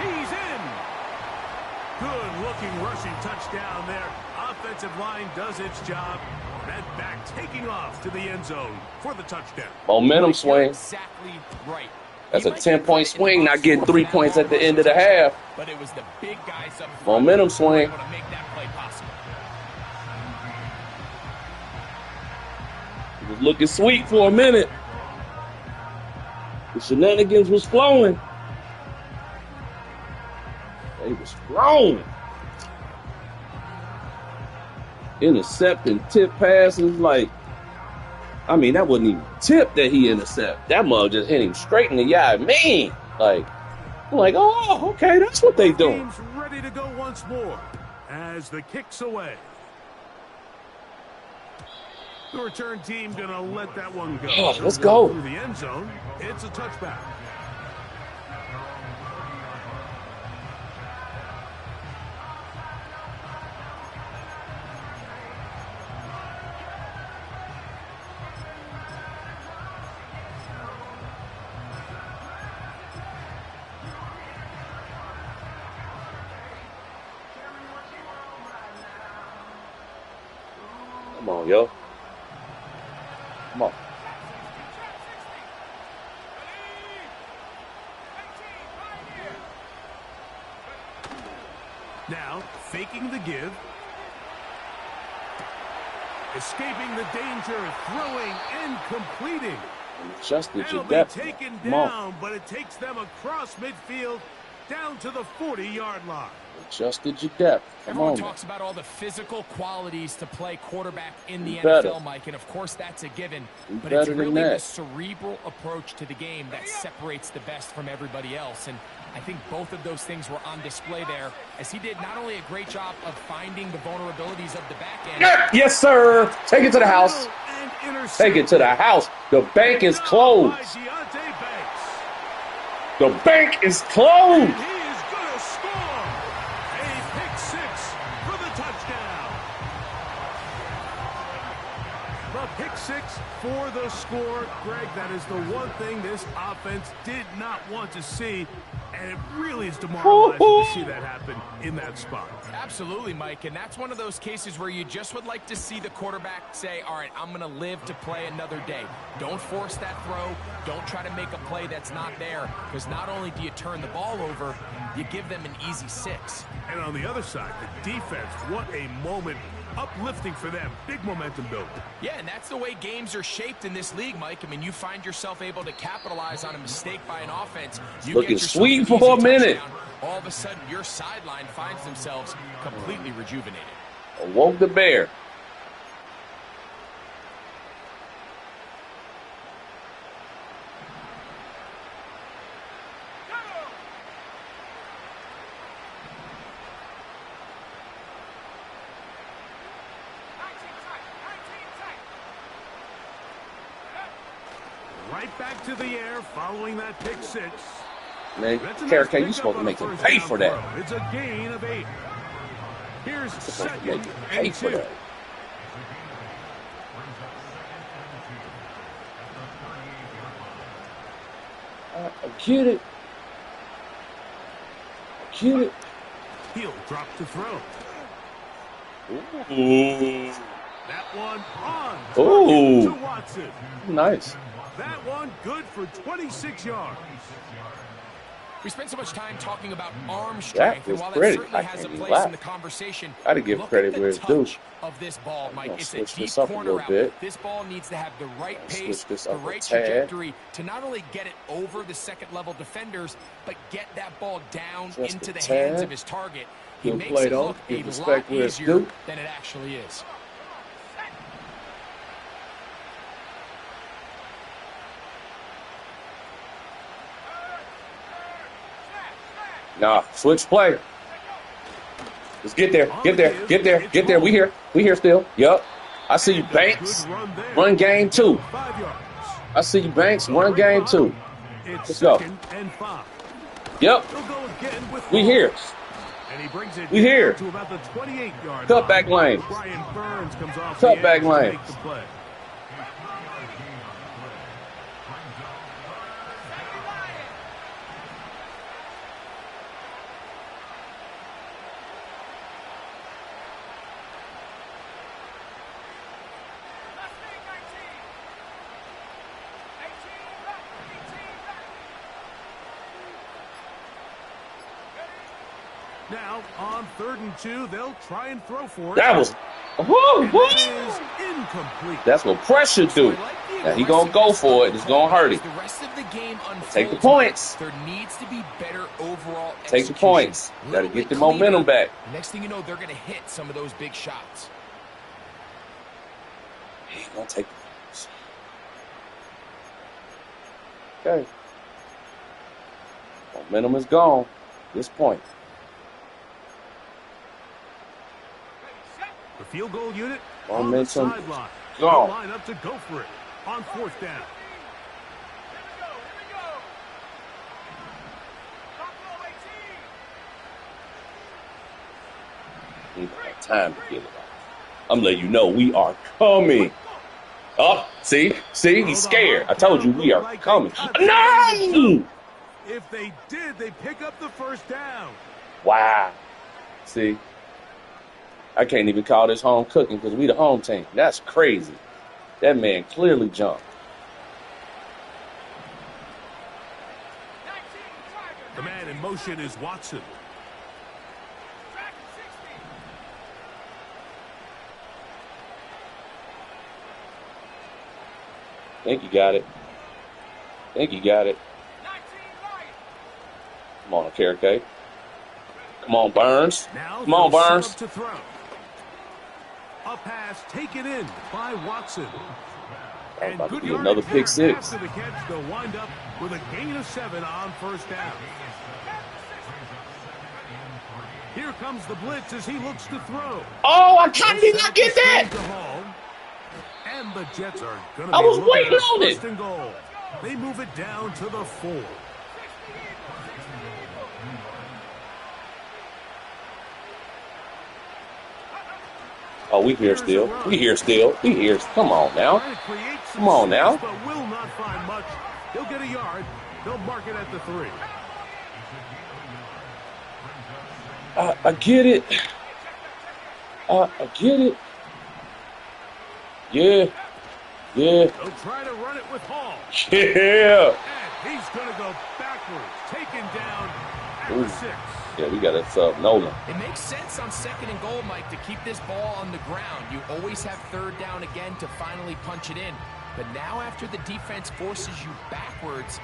He's in. Good-looking rushing touchdown there. Offensive line does its job. That back taking off to the end zone for the touchdown. Momentum swing. Exactly right. That's a 10-point swing, not getting 3 points at the end of the half. But it was the big guys up front momentum swing. to make that play possible. It was looking sweet for a minute. The shenanigans was flowing. They was flowing. Intercepting tip passes like, I mean, that wasn't even tip that he intercepted. That mug just hit him straight in the eye. Man, like, I'm like, oh, okay, that's what they doing. Team's ready to go once more as the kick's away. The return team gonna let that one go. Oh, let's go. Through the end zone, it's a touchback. Come on, yo. Come on. Now, faking the give. Escaping the danger, throwing and completing. Adjusted That'll your be depth. taken Come on. down, but it takes them across midfield down to the 40-yard line. Adjusted your depth. Come Everyone on. talks about all the physical qualities to play quarterback in the better. NFL, Mike, and of course that's a given. But better it's than really the that. cerebral approach to the game that separates the best from everybody else. And I think both of those things were on display there, as he did not only a great job of finding the vulnerabilities of the back end. Yes, sir. Take it to the house. Take it to the house. The bank is closed. The bank is closed. He is going to score a pick six for the touchdown. The pick six for the score. Greg, that is the one thing this offense did not want to see, and it really is demoralizing to see that happen in that spot. Absolutely, Mike, and that's one of those cases where you just would like to see the quarterback say, all right, I'm going to live to play another day. Don't force that throw. Don't try to make a play that's not there, because not only do you turn the ball over, you give them an easy 6. And on the other side, the defense, what a moment. Uplifting for them. Big momentum build. Yeah, and that's the way games are shaped in this league, Mike. I mean, you find yourself able to capitalize on a mistake by an offense. You looking get sweet for a minute. Touchdown. All of a sudden, your sideline finds themselves completely rejuvenated. Awoke the bear. Right back to the air following that pick six. Man, Carrot, you supposed to make him pay for that. It's a gain of 8. Here's Supposed to make second him pay and for 2. that. I get it. I get it. He'll drop to throw. Ooh. That one on Ooh. to Watson. Nice. That one good for 26 yards. We spent so much time talking about arm strength, and was while pretty. that certainly I has a can't even place lie. in the conversation, I had to give look credit at the where it's due. touch of this ball, I'm Mike. gonna It's a switch deep this up a corner little route. bit. This ball needs to have the right pace, switch this the up a right tad. trajectory to not only get it over the second-level defenders, but get that ball down Just into a the tad. hands of his target. He Good makes play, it though. look Give a respect lot where it's easier due. than it actually is. Nah, switch play. Let's get there. Get there. Get there. Get there. We here. We here still. Yup. I see you, Banks. Run game 2. 5 yards. I see you, Banks. Run game 2. It's Let's go. second and 5. Yep. He'll go again with We Hall. here. And he brings it We here. to about the 28-yard Cut back lane. Brian Burns comes off Cut the back edge to lane. make the play. Now, on 3rd and 2, they'll try and throw for it. That was. And Woo, woo. it is incomplete. That's what pressure do. Now he gonna go for it. It's gonna hurt him. The rest of the game unfolds, Take the points. There needs to be better overall Take the execution. points. A Gotta little get bit the momentum cleaner. back. Next thing you know, they're going to hit some of those big shots. He gonna take the points. Okay. Momentum is gone. At this point. The field goal unit on the Momentum sideline. gone. They'll line up to go for it on 4th down. We don't have time to get it off. I'm letting you know we are coming. Oh, see? He's scared. I told you we are coming. No! If they did, they pick up the 1st down. Wow. See? I can't even call this home cooking because we the home team. That's crazy. That man clearly jumped. The man in motion is Watson. Think you got it. Think you got it. Come on, Carrot Cake. Come on, Burns. Now Come on, they'll set Burns. up to throw. A pass taken in by Watson. That's about to good be yardage another pick there. 6. After the catch, they'll wind up with a gain of 7 on 1st down. Here comes the blitz as he looks to throw. Oh, I did not get that. To Hall. And the Jets are going to I be was looking waiting at on it. 1st and goal. They move it down to the 4. Oh, we here still. We here still. We here. Come on now. Come on now. But will not find much. He'll get a yard. They'll mark it at the 3. I get it. I get it. Yeah. They'll try to run it with Hall. Yeah. And he's going to go backwards. Taken down at the 6. Yeah, we got to sub Nolan. It makes sense on 2nd and goal, Mike, to keep this ball on the ground. You always have 3rd down again to finally punch it in. But now after the defense forces you backwards,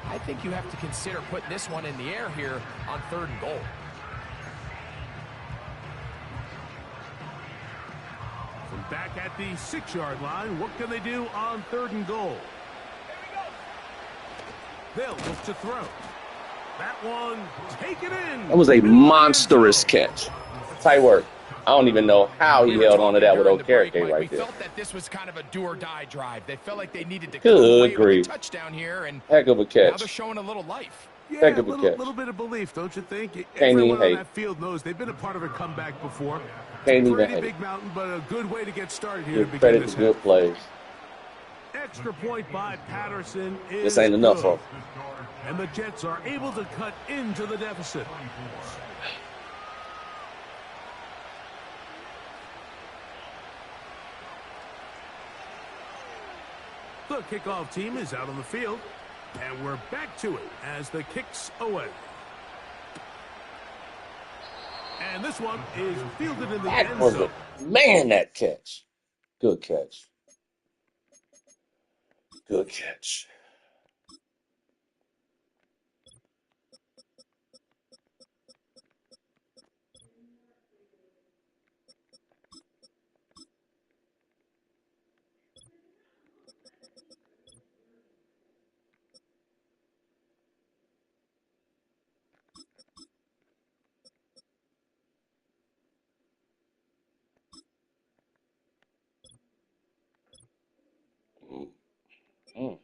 I think you have to consider putting this one in the air here on 3rd and goal. From back at the 6-yard line, what can they do on 3rd and goal? They'll look to throw. That one, take it in. That was a monstrous catch. Tight work. I don't even know how he held on to that with old Carrot Cake right there. We felt that this was kind of a do-or-die drive. They felt like they needed to Good come away with grief. a touchdown here, and Heck of a now catch. they're showing a little life. Yeah, Heck a of a catch. little bit of belief, don't you think? Can't Everyone even on hate. that field knows they've been a part of a comeback before. Can't It's a even pretty hate. big mountain, but a good way to get started here Give to begin credit this to good half. plays. Extra point by Patterson is This ain't enough good. for him. And the Jets are able to cut into the deficit. The kickoff team is out on the field, and we're back to it as the kick's away. And this one is fielded in the That end was zone. man, that catch. Good catch. Good catch. Mm.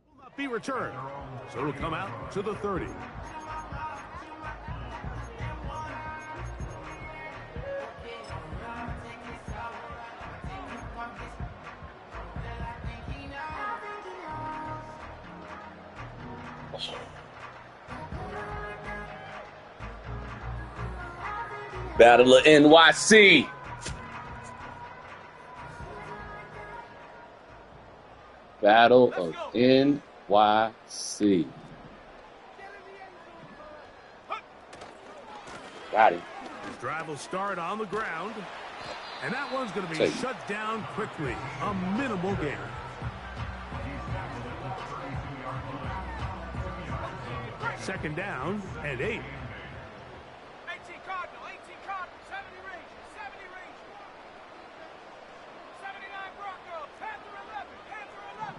Will not be returned, so it'll come out to the 30. Battle of NYC. Battle of NYC. Got him. His drive will start on the ground, and that one's going to be Take it. shut down quickly. A minimal gain. Second down and 8. 18 Cardinal, 70 Rangers, 70 Rangers. 79 Broncos, Panther 11, Panther 11.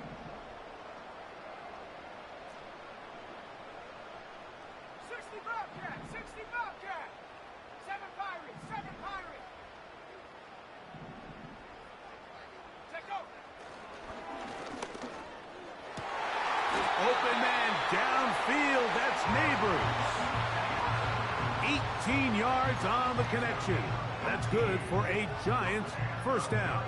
60 Bobcat, 60 Bobcat. 7 Pirates, 7 Pirates. Take over. Open man downfield. That's Neighbors. 18 yards on the connection. That's good for a Giants first down.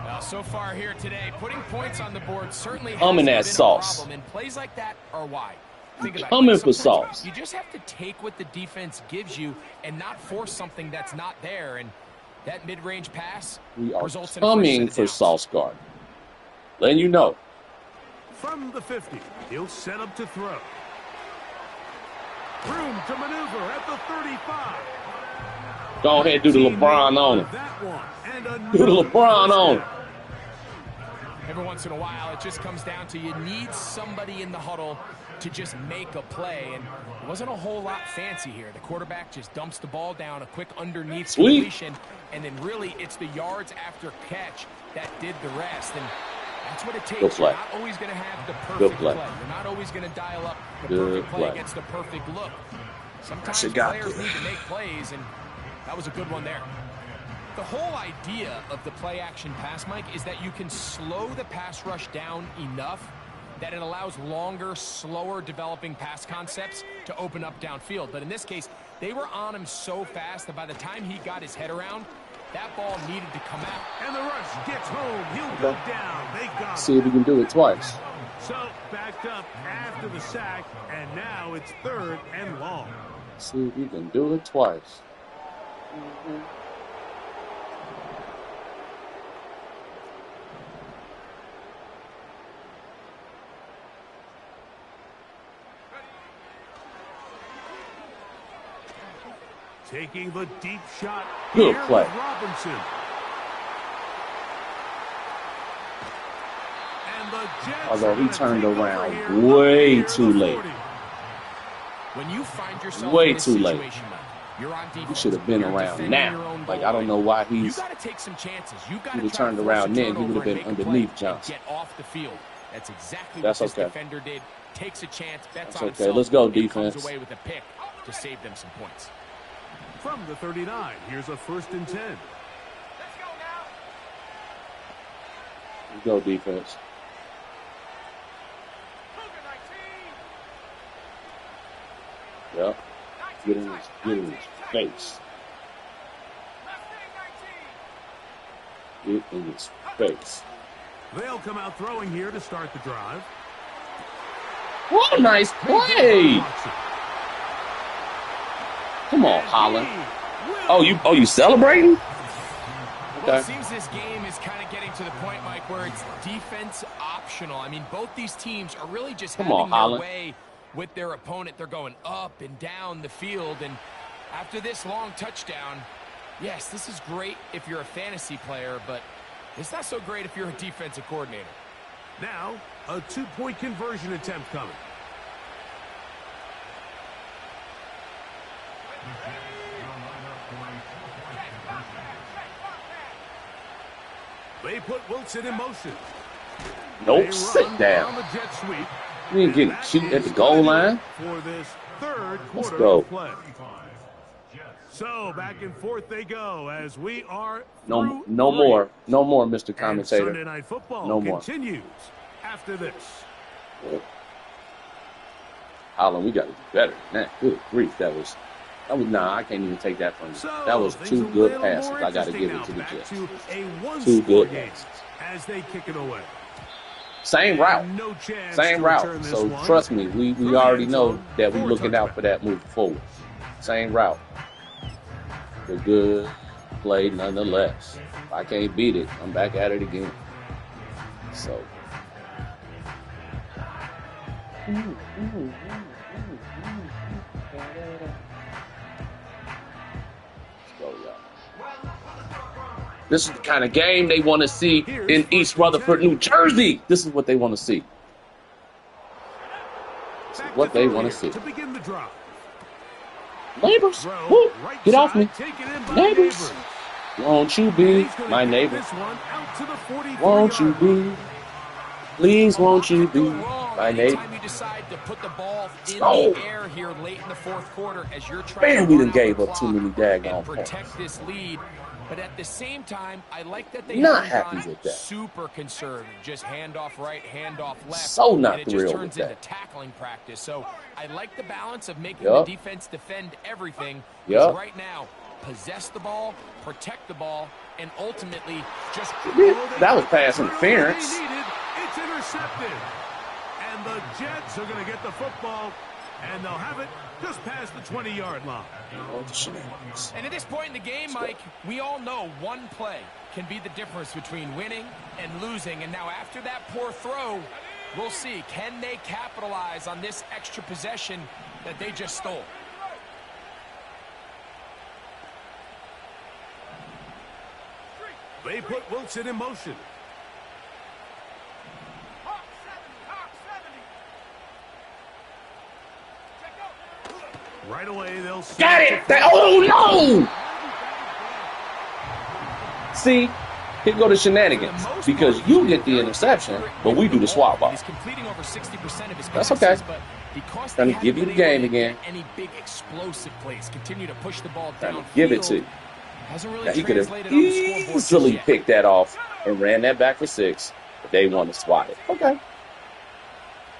Well, so far here today, putting points on the board certainly Coming hasn't at been sauce. a problem, and plays like that are why. Think about Coming it. for Sometimes sauce. You just have to take what the defense gives you and not force something that's not there. And that mid-range pass We are results in a first set coming of for downs. Sauce Gardner. Letting you know. From the 50, he'll set up to throw. Room to maneuver at the 35. Go ahead, do the 19 LeBron more on him. that one, and Do the another LeBron first on him. down. Every once in a while, it just comes down to you need somebody in the huddle to just make a play. And it wasn't a whole lot fancy here. The quarterback just dumps the ball down, a quick underneath Sweet. completion, and then really it's the yards after catch that did the rest. And that's what it takes. Good play. You're not always going to have the Good perfect play. play. You're not always going to dial up the Good perfect play play. against the perfect look. Sometimes Shit got players there. need to make plays, and that was a good one there. The whole idea of the play-action pass, Mike, is that you can slow the pass rush down enough that it allows longer, slower developing pass concepts to open up downfield. But in this case, they were on him so fast that by the time he got his head around, That ball needed to come out. And the rush gets home. He'll go down. They got him. See if we can do it twice. So backed up after the sack, and now it's 3rd and long. See if we can do it twice. Taking the deep shot. Good Here play. with Robinson. And the Jets Although he are gonna turned take over around here way near too the late. 40. When you find yourself Way in this too late. situation, you're on defense. He should have been You're around defending your now. own Like, goal I don't know line. why You he's. got to take some chances. You got He'd to have try to turned force around a then. He turnover would have and been make a underneath play and Johnson. get off the field. That's exactly That's what this okay. defender did. Takes a chance, bets That's on okay. himself. Let's go, and defense. comes away with a pick to save them some points. From the 39, here's a 1st and 10. Let's go now. Let's go, defense. Cougar 19. Yep. Get in his face. Get in his face. They'll come out throwing here to start the drive. What a nice play! Watson. Come on, And Holland. he will- Oh, you celebrating? Well, Okay. it seems this game is kind of getting to the point, Mike, where it's defense optional. I mean, both these teams are really just Come having on, their Holland. way with their opponent. They're going up and down the field, and after this long touchdown, yes, this is great if you're a fantasy player, but it's not so great if you're a defensive coordinator. Now, a 2-point conversion attempt coming. They put Wilson in motion. They Nope. Sit run down. on the jet sweep. You ain't getting That cute at the is goal gonna do line. it for this 3rd Let's quarter go. of play. So back and forth they go as we are No, through no three. more, no more, Mr. And Commentator. Sunday Night Football No more. continues after this. Holland, we got to do better than that. Good grief, that was. Nah, I can't even take that from you. So That was things 2 a good little passes. more I got to interesting give it now. to the Back Jets. to a 2 one-score good game passes. as they kick it away. Same route. No chance Same to route. return this So one. trust me, we Through the already end know zone that we're for looking out for that moving forward. Same route. A good play nonetheless. If I can't beat it, I'm back at it again. So. Let's go, y'all. This is the kind of game they want to see in East Rutherford, New Jersey. This is what they want to see. This is Back what they throw want here to see. to begin the drive. Neighbors, Throw, woo, right get off side, me. taken in by Neighbors, won't you be He's gonna my get neighbor? this one out to the 43-yard Won't you line. be? Please, won't you Could go be wrong my neighbor? anytime you decide to put the ball in Oh. the air here late in the 4th quarter as you're trying Man, to we run done out gave the up too clock many daggone and points. protect this lead. But at the same time, I like that they Not haven't happy gone with that. super conservative. Just hand off right, hand off left. So not and it just thrilled turns with into that. tackling practice. So I like the balance of making Yup. the defense defend everything. Yup. Because right now, possess the ball, protect the ball, and ultimately just That was pass interference. They needed, it's intercepted. And the Jets are going to get the football, and they'll have it just past the 20-yard line. Oh, the shenanigans. And at this point in the game, Mike, we all know one play can be the difference between winning and losing. And now after that poor throw, we'll see. Can they capitalize on this extra possession that they just stole? They put Wilson in motion. Hawk 70. Check out. Right away, they'll Got it! Oh, no! See, here go the shenanigans. Because you get the interception, but we do the swap ball. He's completing over 60% of his That's passes, okay. but because Trying they to give you haven't the been game able to again. get any big explosive plays, continue to push the ball Trying downfield. to give it to you. Hasn't really Now, he could have translated on the scoreboard just easily yet. picked that off and ran that back for 6, but they want to swat it. Okay.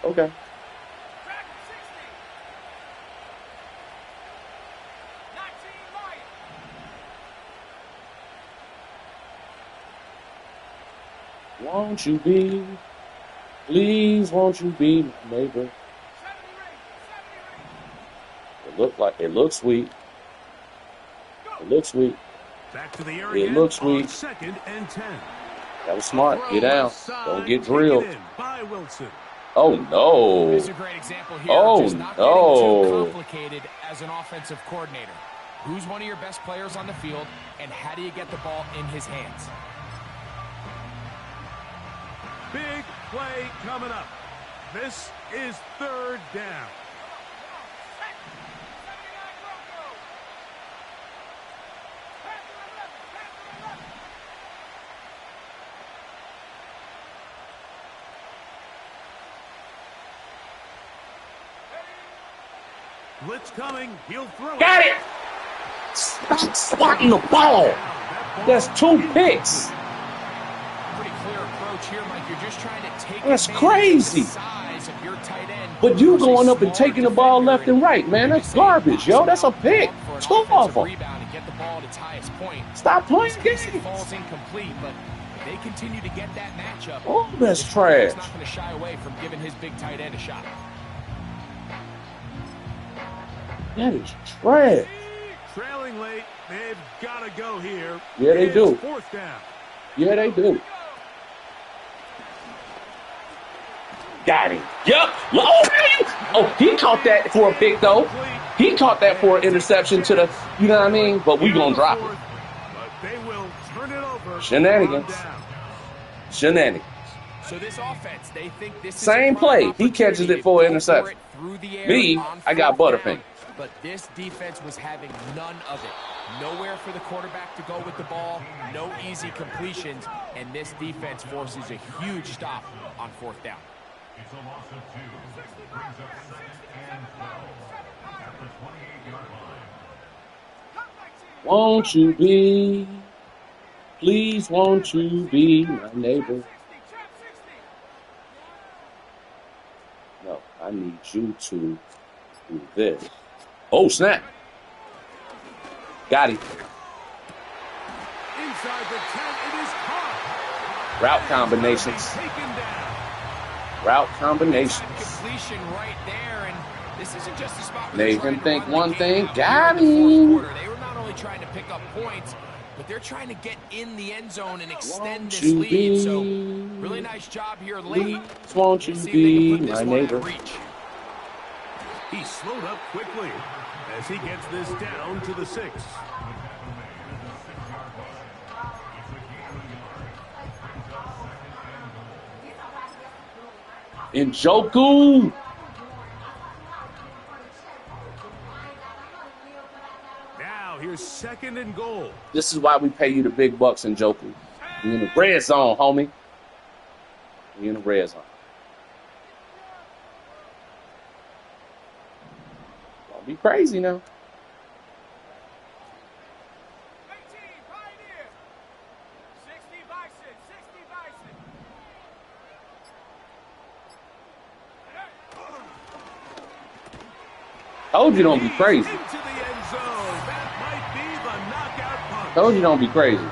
Okay. Track 60. 19 Lions. Won't you be? Please, won't you be my neighbor? It looks sweet. It looks sweet. Back to the air It again looks on sweet. 2nd and 10. That was smart. Get down. Don't get Taken drilled. in by Wilson. Oh, no. This is a great example here Oh, of just not getting too no. complicated as an offensive coordinator. Who's one of your best players on the field, and how do you get the ball in his hands? Big play coming up. This is 3rd down. Blitz coming. He'll throw it. Got it. Stop swatting the ball. That's 2 picks. Pretty clear approach here, Mike. You're just trying to take That's advantage crazy. of the size of your tight end. But you versus going up and smaller taking the ball defender, left and right, man. That's garbage, yo. That's a pick. For an 2 of offensive them. rebound and get the ball at its highest point. Stop playing In this case, games. it falls incomplete, but if they continue to get that matchup. Oh, that's He's trash. not going to shy away from giving his big tight end a shot. That is trash. Trailing late. They've got to go here. Yeah, they do. 4th down. Yeah, they do. Got him. Yep. Oh, he caught that for a pick, though. He caught that for an interception to the, you know what I mean? But we going to drop it. But they will turn it over. Shenanigans. Shenanigans. So this offense, they think this is Same a prime play. He catches opportunity it for an to go for interception. it through the air Me, on I got 4th Butterfinger. down, but this defense was having none of it. Nowhere for the quarterback to go with the ball, no easy completions, and this defense forces a huge stop on 4th down. It's a loss of 2. Brings up 2nd and 12 at the 28-yard line. Won't you be? Please, won't you be my neighbor? No, I need you to do this. Oh, snap. Got him. Inside the 10, it is caught. Route combinations. Taken down. Route combinations. Completion right there, and this isn't just a spot where Made they're him trying to think run the one game thing. out Got here in the him. fourth quarter. They were not only trying to pick up points, but they're trying to get in the end zone and extend Won't this you lead. So, be? really nice job here late. Please, won't you Let's see if they be can put this my one neighbor? out of reach. He slowed up quickly as he gets this down to the 6. Njoku. Now here's 2nd and goal. This is why we pay you the big bucks, Njoku. You in the red zone, homie. You in the red zone. Don't be crazy now. Told you don't be crazy. Into the end zone. That might be the knockout punch. Told you don't be crazy.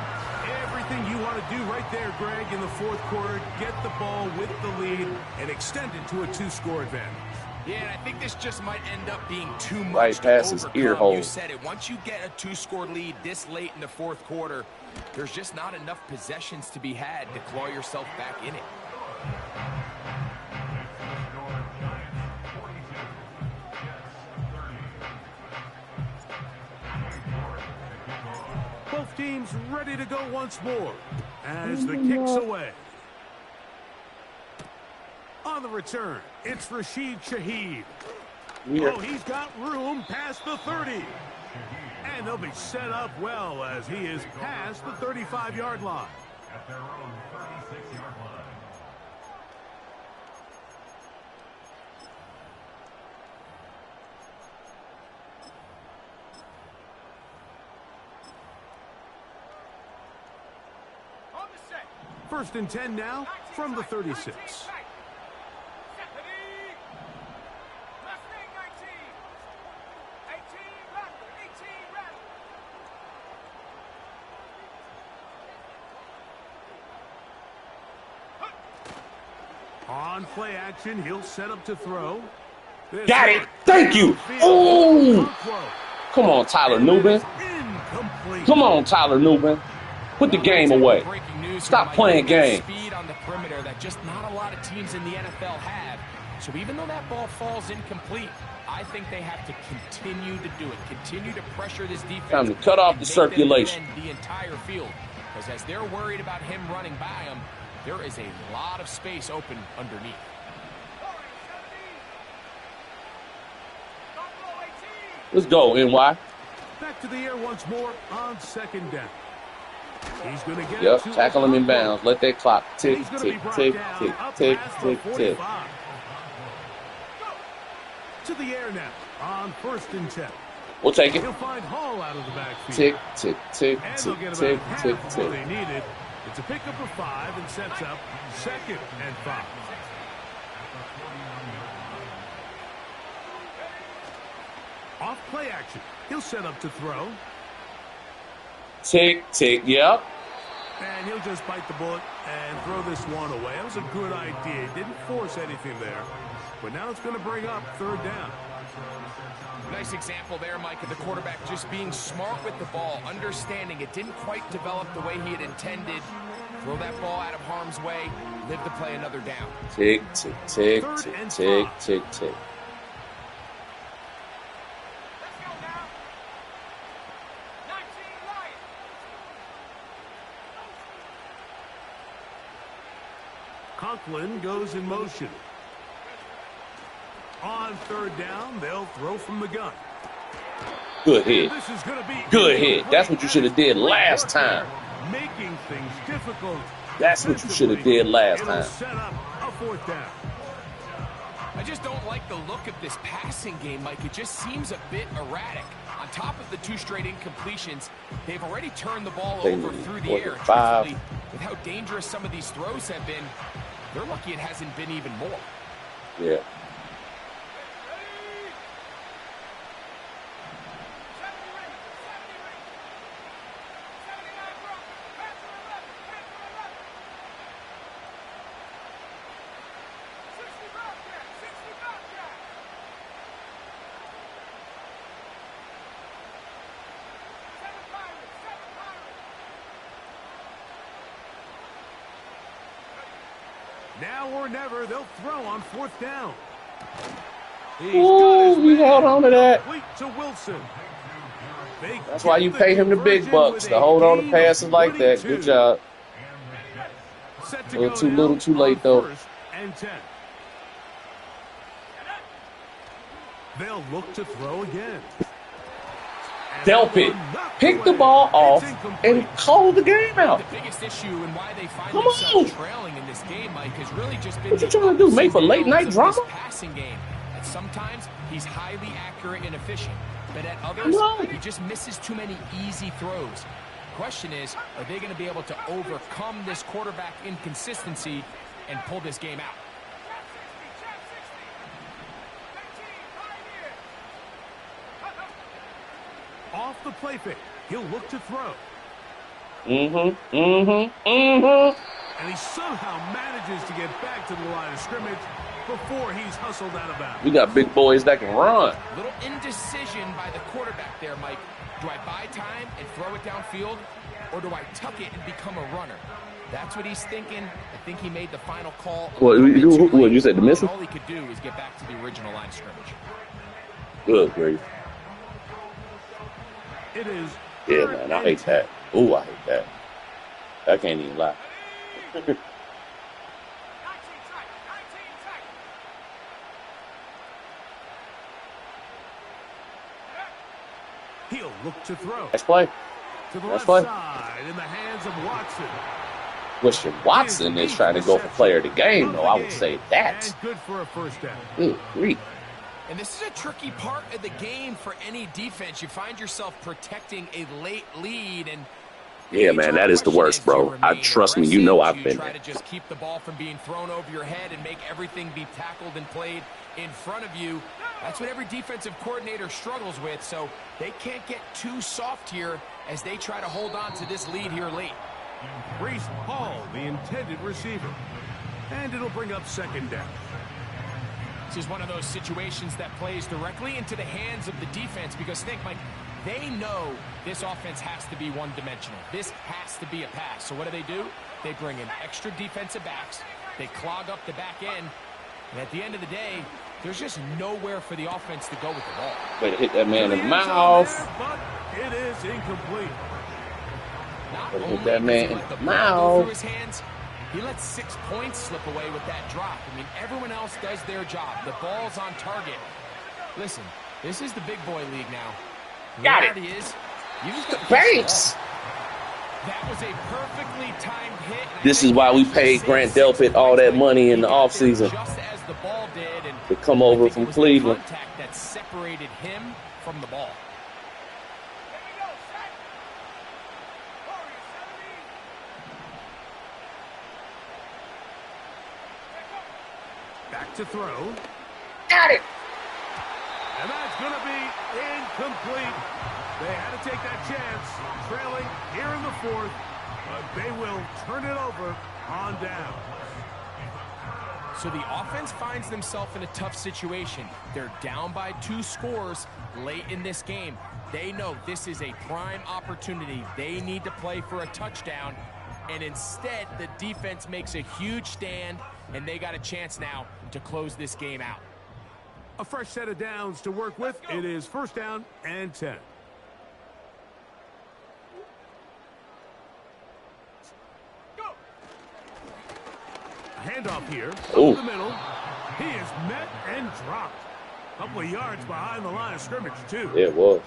Everything you want to do right there, Greg, in the 4th quarter. Get the ball with the lead and extend it to a 2-score advantage. Yeah, and I think this just might end up being too much Right to past his overcome. ear hole. You said it. Once you get a 2-score lead this late in the 4th quarter, there's just not enough possessions to be had to claw yourself back in it. Both teams ready to go once more as the kick's away. On the return, it's Rashid Shaheed. Weird. Oh, he's got room past the 30. And they'll be set up well as he is past the 35-yard line. At their own 36-yard line. First and 10 now from the 36. On play action, he'll set up to throw. Got it. Thank you. Oh, come on, Tyler Newman. Come on, Tyler Newman. Put the game away. Stop playing games. Speed on the perimeter that just not a lot of teams in the NFL have. So even though that ball falls incomplete, I think they have to continue to do it. Continue to pressure this defense. Time to cut off the circulation. The entire field. Because as they're worried about him running by them, there is a lot of space open underneath. Let's go, NY. Back to the air once more on second down. He's going to get Yep, tackle him in bounds. Let that clock tick, tick, tick, tick, tick, tick, tick. To the air now on 1st and 10. We'll take it. He'll find Hall out of the backfield. Tick, tick, tick, And tick, they'll get tick, about tick, half of what tick. they needed. It's a pickup of 5 and sets up 2nd and 5. Off play action. He'll set up to throw. Tick, tick, yep. And he'll just bite the bullet and throw this one away. That was a good idea. He didn't force anything there. But now it's going to bring up 3rd down. Nice example there, Mike, of the quarterback just being smart with the ball, understanding it didn't quite develop the way he had intended. Throw that ball out of harm's way, live to play another down. Tick, tick, tick, tick, tick, tick, tick. Conklin goes in motion. On 3rd down, they'll throw from the gun. Good hit. This is going to be Good hit. That's what you should have did last time. Making things difficult. That's what you should have did last It'll time. set up a 4th down. I just don't like the look of this passing game, Mike. It just seems a bit erratic. On top of the 2 straight incompletions, they've already turned the ball over through the air. Truthfully, with how dangerous some of these throws have been, they're lucky it hasn't been even more. Yeah. Now or never, they'll throw on 4th down. Ooh, he held on to that. To Wilson. That's why you pay him the big bucks to hold on to passes like that. Good job. A little too little, too late, though. And 10. They'll look to throw again. Delp it. Pick the ball off and call the game out. The biggest issue and why they find Come themselves on. trailing in this game, Mike, has really just been What you trying to do? Make for late night drama? this passing game. And sometimes he's highly accurate and efficient, but at others he just misses too many easy throws. Question is, are they going to be able to overcome this quarterback inconsistency and pull this game out? Off the play fake. He'll look to throw. And And he somehow manages to get back to the line of scrimmage before he's hustled out of bounds. We got big boys that can run. Little indecision by the quarterback there, Mike. Do I buy time and throw it downfield, or do I tuck it and become a runner? That's what he's thinking. I think he made the final call. What you said, the missile? All he could do is get back to the original line of scrimmage. Good grief. It is. Yeah, man, I hate that. Ooh, I hate that. I can't even lie. He'll look to throw. Nice play. To the Nice left play. side in the hands of Watson. Christian Watson is trying to go for player of the game, though. I would say that. And good for a 1st down. Good grief. And this is a tricky part of the game for any defense. You find yourself protecting a late lead, and Yeah, man, that is the worst, bro. Trust me, you know I've been try there. to just keep the ball from being thrown over your head and make everything be tackled and played in front of you. That's what every defensive coordinator struggles with, so they can't get too soft here as they try to hold on to this lead here late. Breece Hall, the intended receiver. And it'll bring up second down. This is one of those situations that plays directly into the hands of the defense because think, Mike, they know this offense has to be one-dimensional. This has to be a pass. So what do? They bring in extra defensive backs. They clog up the back end. And at the end of the day, there's just nowhere for the offense to go with the ball. Way to hit that man in the mouth. But it is incomplete. Not Way to only hit that man does he in let the the ball go through mouth. his hands, he lets 6 points slip away with that drop. I mean, everyone else does their job. The ball's on target. Listen, this is the big boy league now. Got it. Reality is, you just got to Banks. That was a perfectly timed hit. This is why we paid Grant Delpit all that money in the offseason Just as the ball did, and to come over I think from it was the Cleveland. contact that separated him from the ball. Back to throw. Got it. And that's going to be incomplete. They had to take that chance, trailing here in the fourth, but they will turn it over on down. So the offense finds themselves in a tough situation. They're down by 2 scores late in this game. They know this is a prime opportunity. They need to play for a touchdown, and instead the defense makes a huge stand, and they got a chance now to close this game out. A fresh set of downs to work with. It is first down and 10. A handoff here. Over the middle. He is met and dropped. A couple of yards behind the line of scrimmage, too. It was.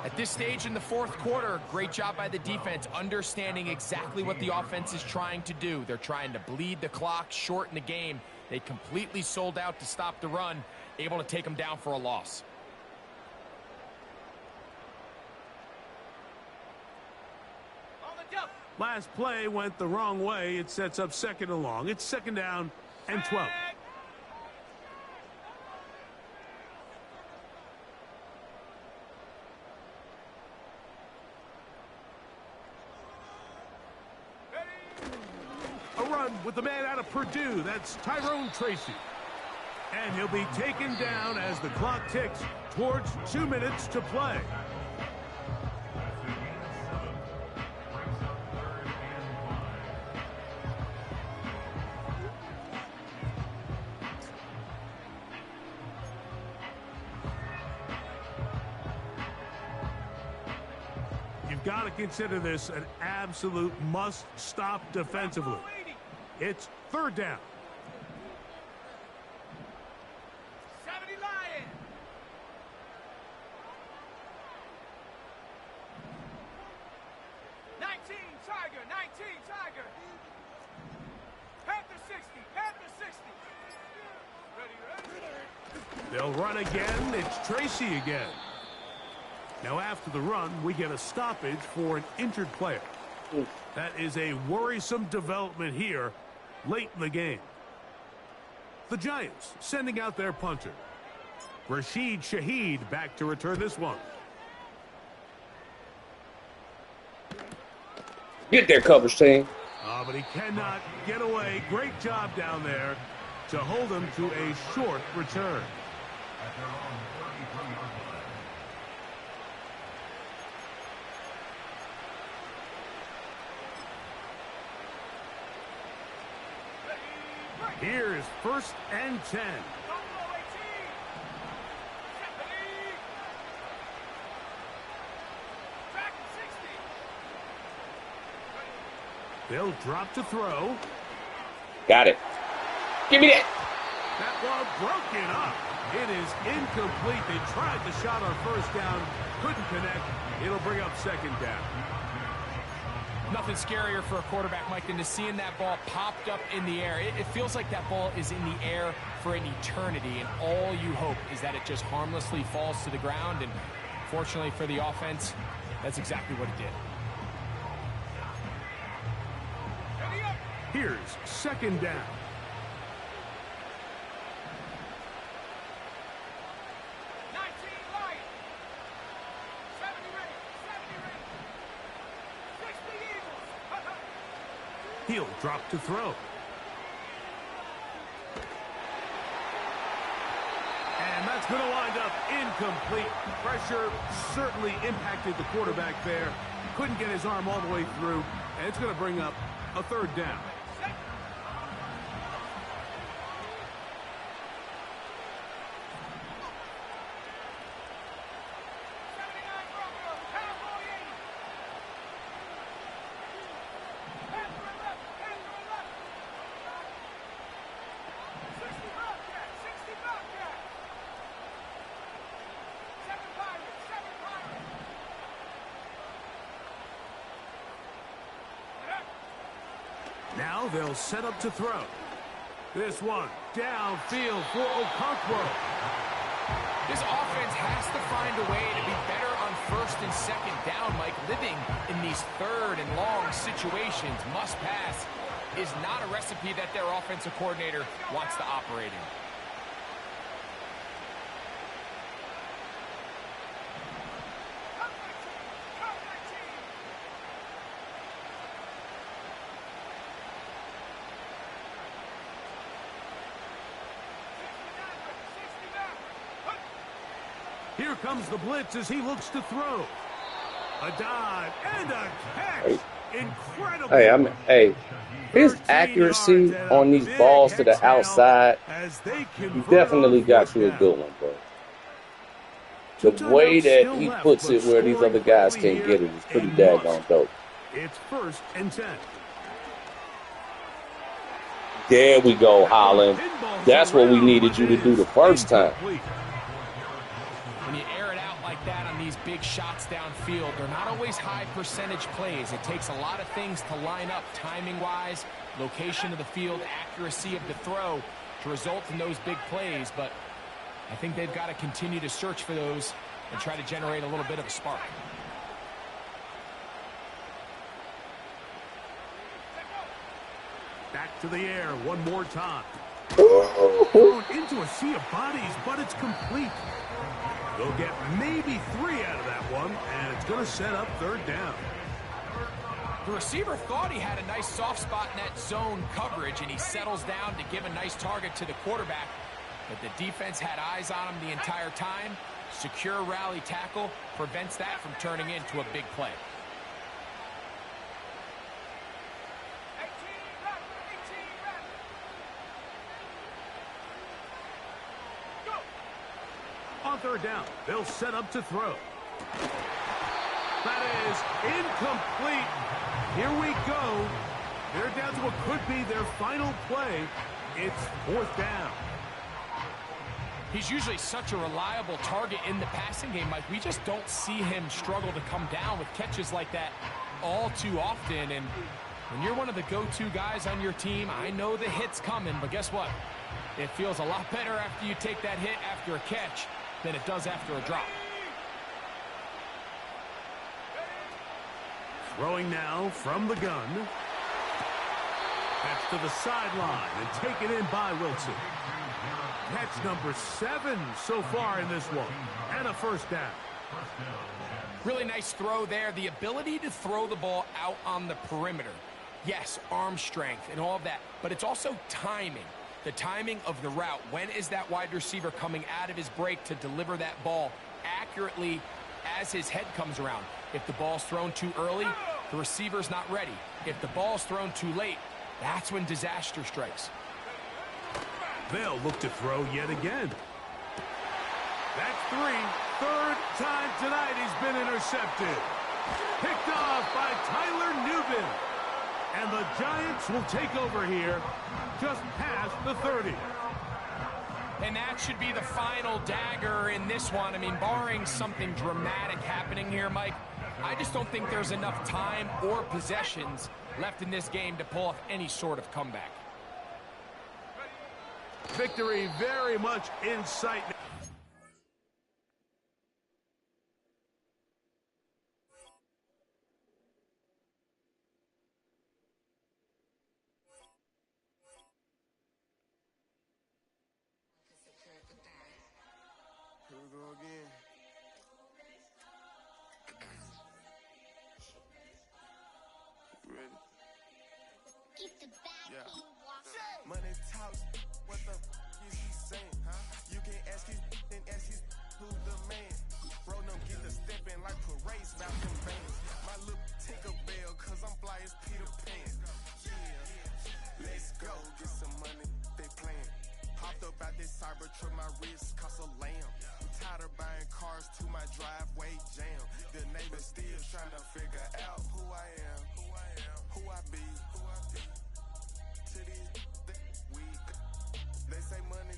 At this stage in the fourth quarter, great job by the defense, understanding exactly what the offense is trying to do. They're trying to bleed the clock, shorten the game. They completely sold out to stop the run, able to take them down for a loss. Last play went the wrong way. It sets up second and long. It's second down and 12. A run with the man out of Purdue. That's Tyrone Tracy. And he'll be taken down as the clock ticks towards 2 minutes to play. You've got to consider this an absolute must-stop defensively. It's third down. 70 Lions. 19 Tiger, 19 Tiger. Panther 60, Panther 60. Ready. They'll run again. It's Tracy again. Now after the run, we get a stoppage for an injured player. That is a worrisome development here late in the game. The Giants sending out their punter. Rashid Shaheed back to return this one. Get there, coverage team. But he cannot get away. Great job down there to hold him to a short return. Here's first and 10. They'll drop to throw. Got it. Give me that. That ball broken up. It is incomplete. They tried the shot on first down. Couldn't connect. It'll bring up second down. Nothing scarier for a quarterback, Mike, than to seeing that ball popped up in the air. It feels like that ball is in the air for an eternity, and all you hope is that it just harmlessly falls to the ground. And fortunately for the offense, that's exactly what it did. Here's second down. He'll drop to throw. It's going to wind up incomplete. Pressure certainly impacted the quarterback there. Couldn't get his arm all the way through, and it's going to bring up a third down. Now they'll set up to throw. This one downfield for Okonkwo. This offense has to find a way to be better on first and second down, Mike. Living in these third and long situations, must pass, is not a recipe that their offensive coordinator wants to operate in. Here comes the blitz as he looks to throw. A dive and a catch. Incredible. Hey, his accuracy on these balls to the outside, he definitely got you a good one, bro. The way that he puts it where these other guys can't get it is pretty daggone dope. It's 1st and 10. There we go, Holland. That's what we needed you to do the first time. When you air it out like that on these big shots downfield, they're not always high percentage plays. It takes a lot of things to line up timing-wise, location of the field, accuracy of the throw to result in those big plays. But I think they've got to continue to search for those and try to generate a little bit of a spark. Back to the air one more time. Thrown into a sea of bodies, but it's complete. They'll get maybe 3 out of that one, and it's going to set up 3rd down. The receiver thought he had a nice soft spot in that zone coverage, and he settles down to give a nice target to the quarterback. But the defense had eyes on him the entire time. Secure rally tackle prevents that from turning into a big play. On 3rd down, they'll set up to throw. That is incomplete. Here we go. They're down to what could be their final play. It's 4th down. He's usually such a reliable target in the passing game, Mike. We just don't see him struggle to come down with catches like that all too often. And when you're one of the go-to guys on your team, I know the hit's coming, but guess what? It feels a lot better after you take that hit after a catch than it does after a drop. Throwing now from the gun. That's to the sideline and taken in by Wilson. Catch number 7 so far in this one. And a 1st down. Really nice throw there. The ability to throw the ball out on the perimeter. Yes, arm strength and all of that, but it's also timing. The timing of the route. When is that wide receiver coming out of his break to deliver that ball accurately as his head comes around? If the ball's thrown too early, the receiver's not ready. If the ball's thrown too late, that's when disaster strikes. They'll look to throw yet again. That's 3. 3rd time tonight he's been intercepted. Picked off by Tyler Newbin. And the Giants will take over here just past the 30. And that should be the final dagger in this one. I mean, barring something dramatic happening here, Mike, I just don't think there's enough time or possessions left in this game to pull off any sort of comeback. Victory very much in sight. Here we go again. Ready? Keep the back Money talks, what the is he saying? Huh? You can ask his and ask wrist cost a lamb. I'm tired of buying cars to my driveway jam. The neighbors still trying to figure out who I am, who I be. To these weak, they say money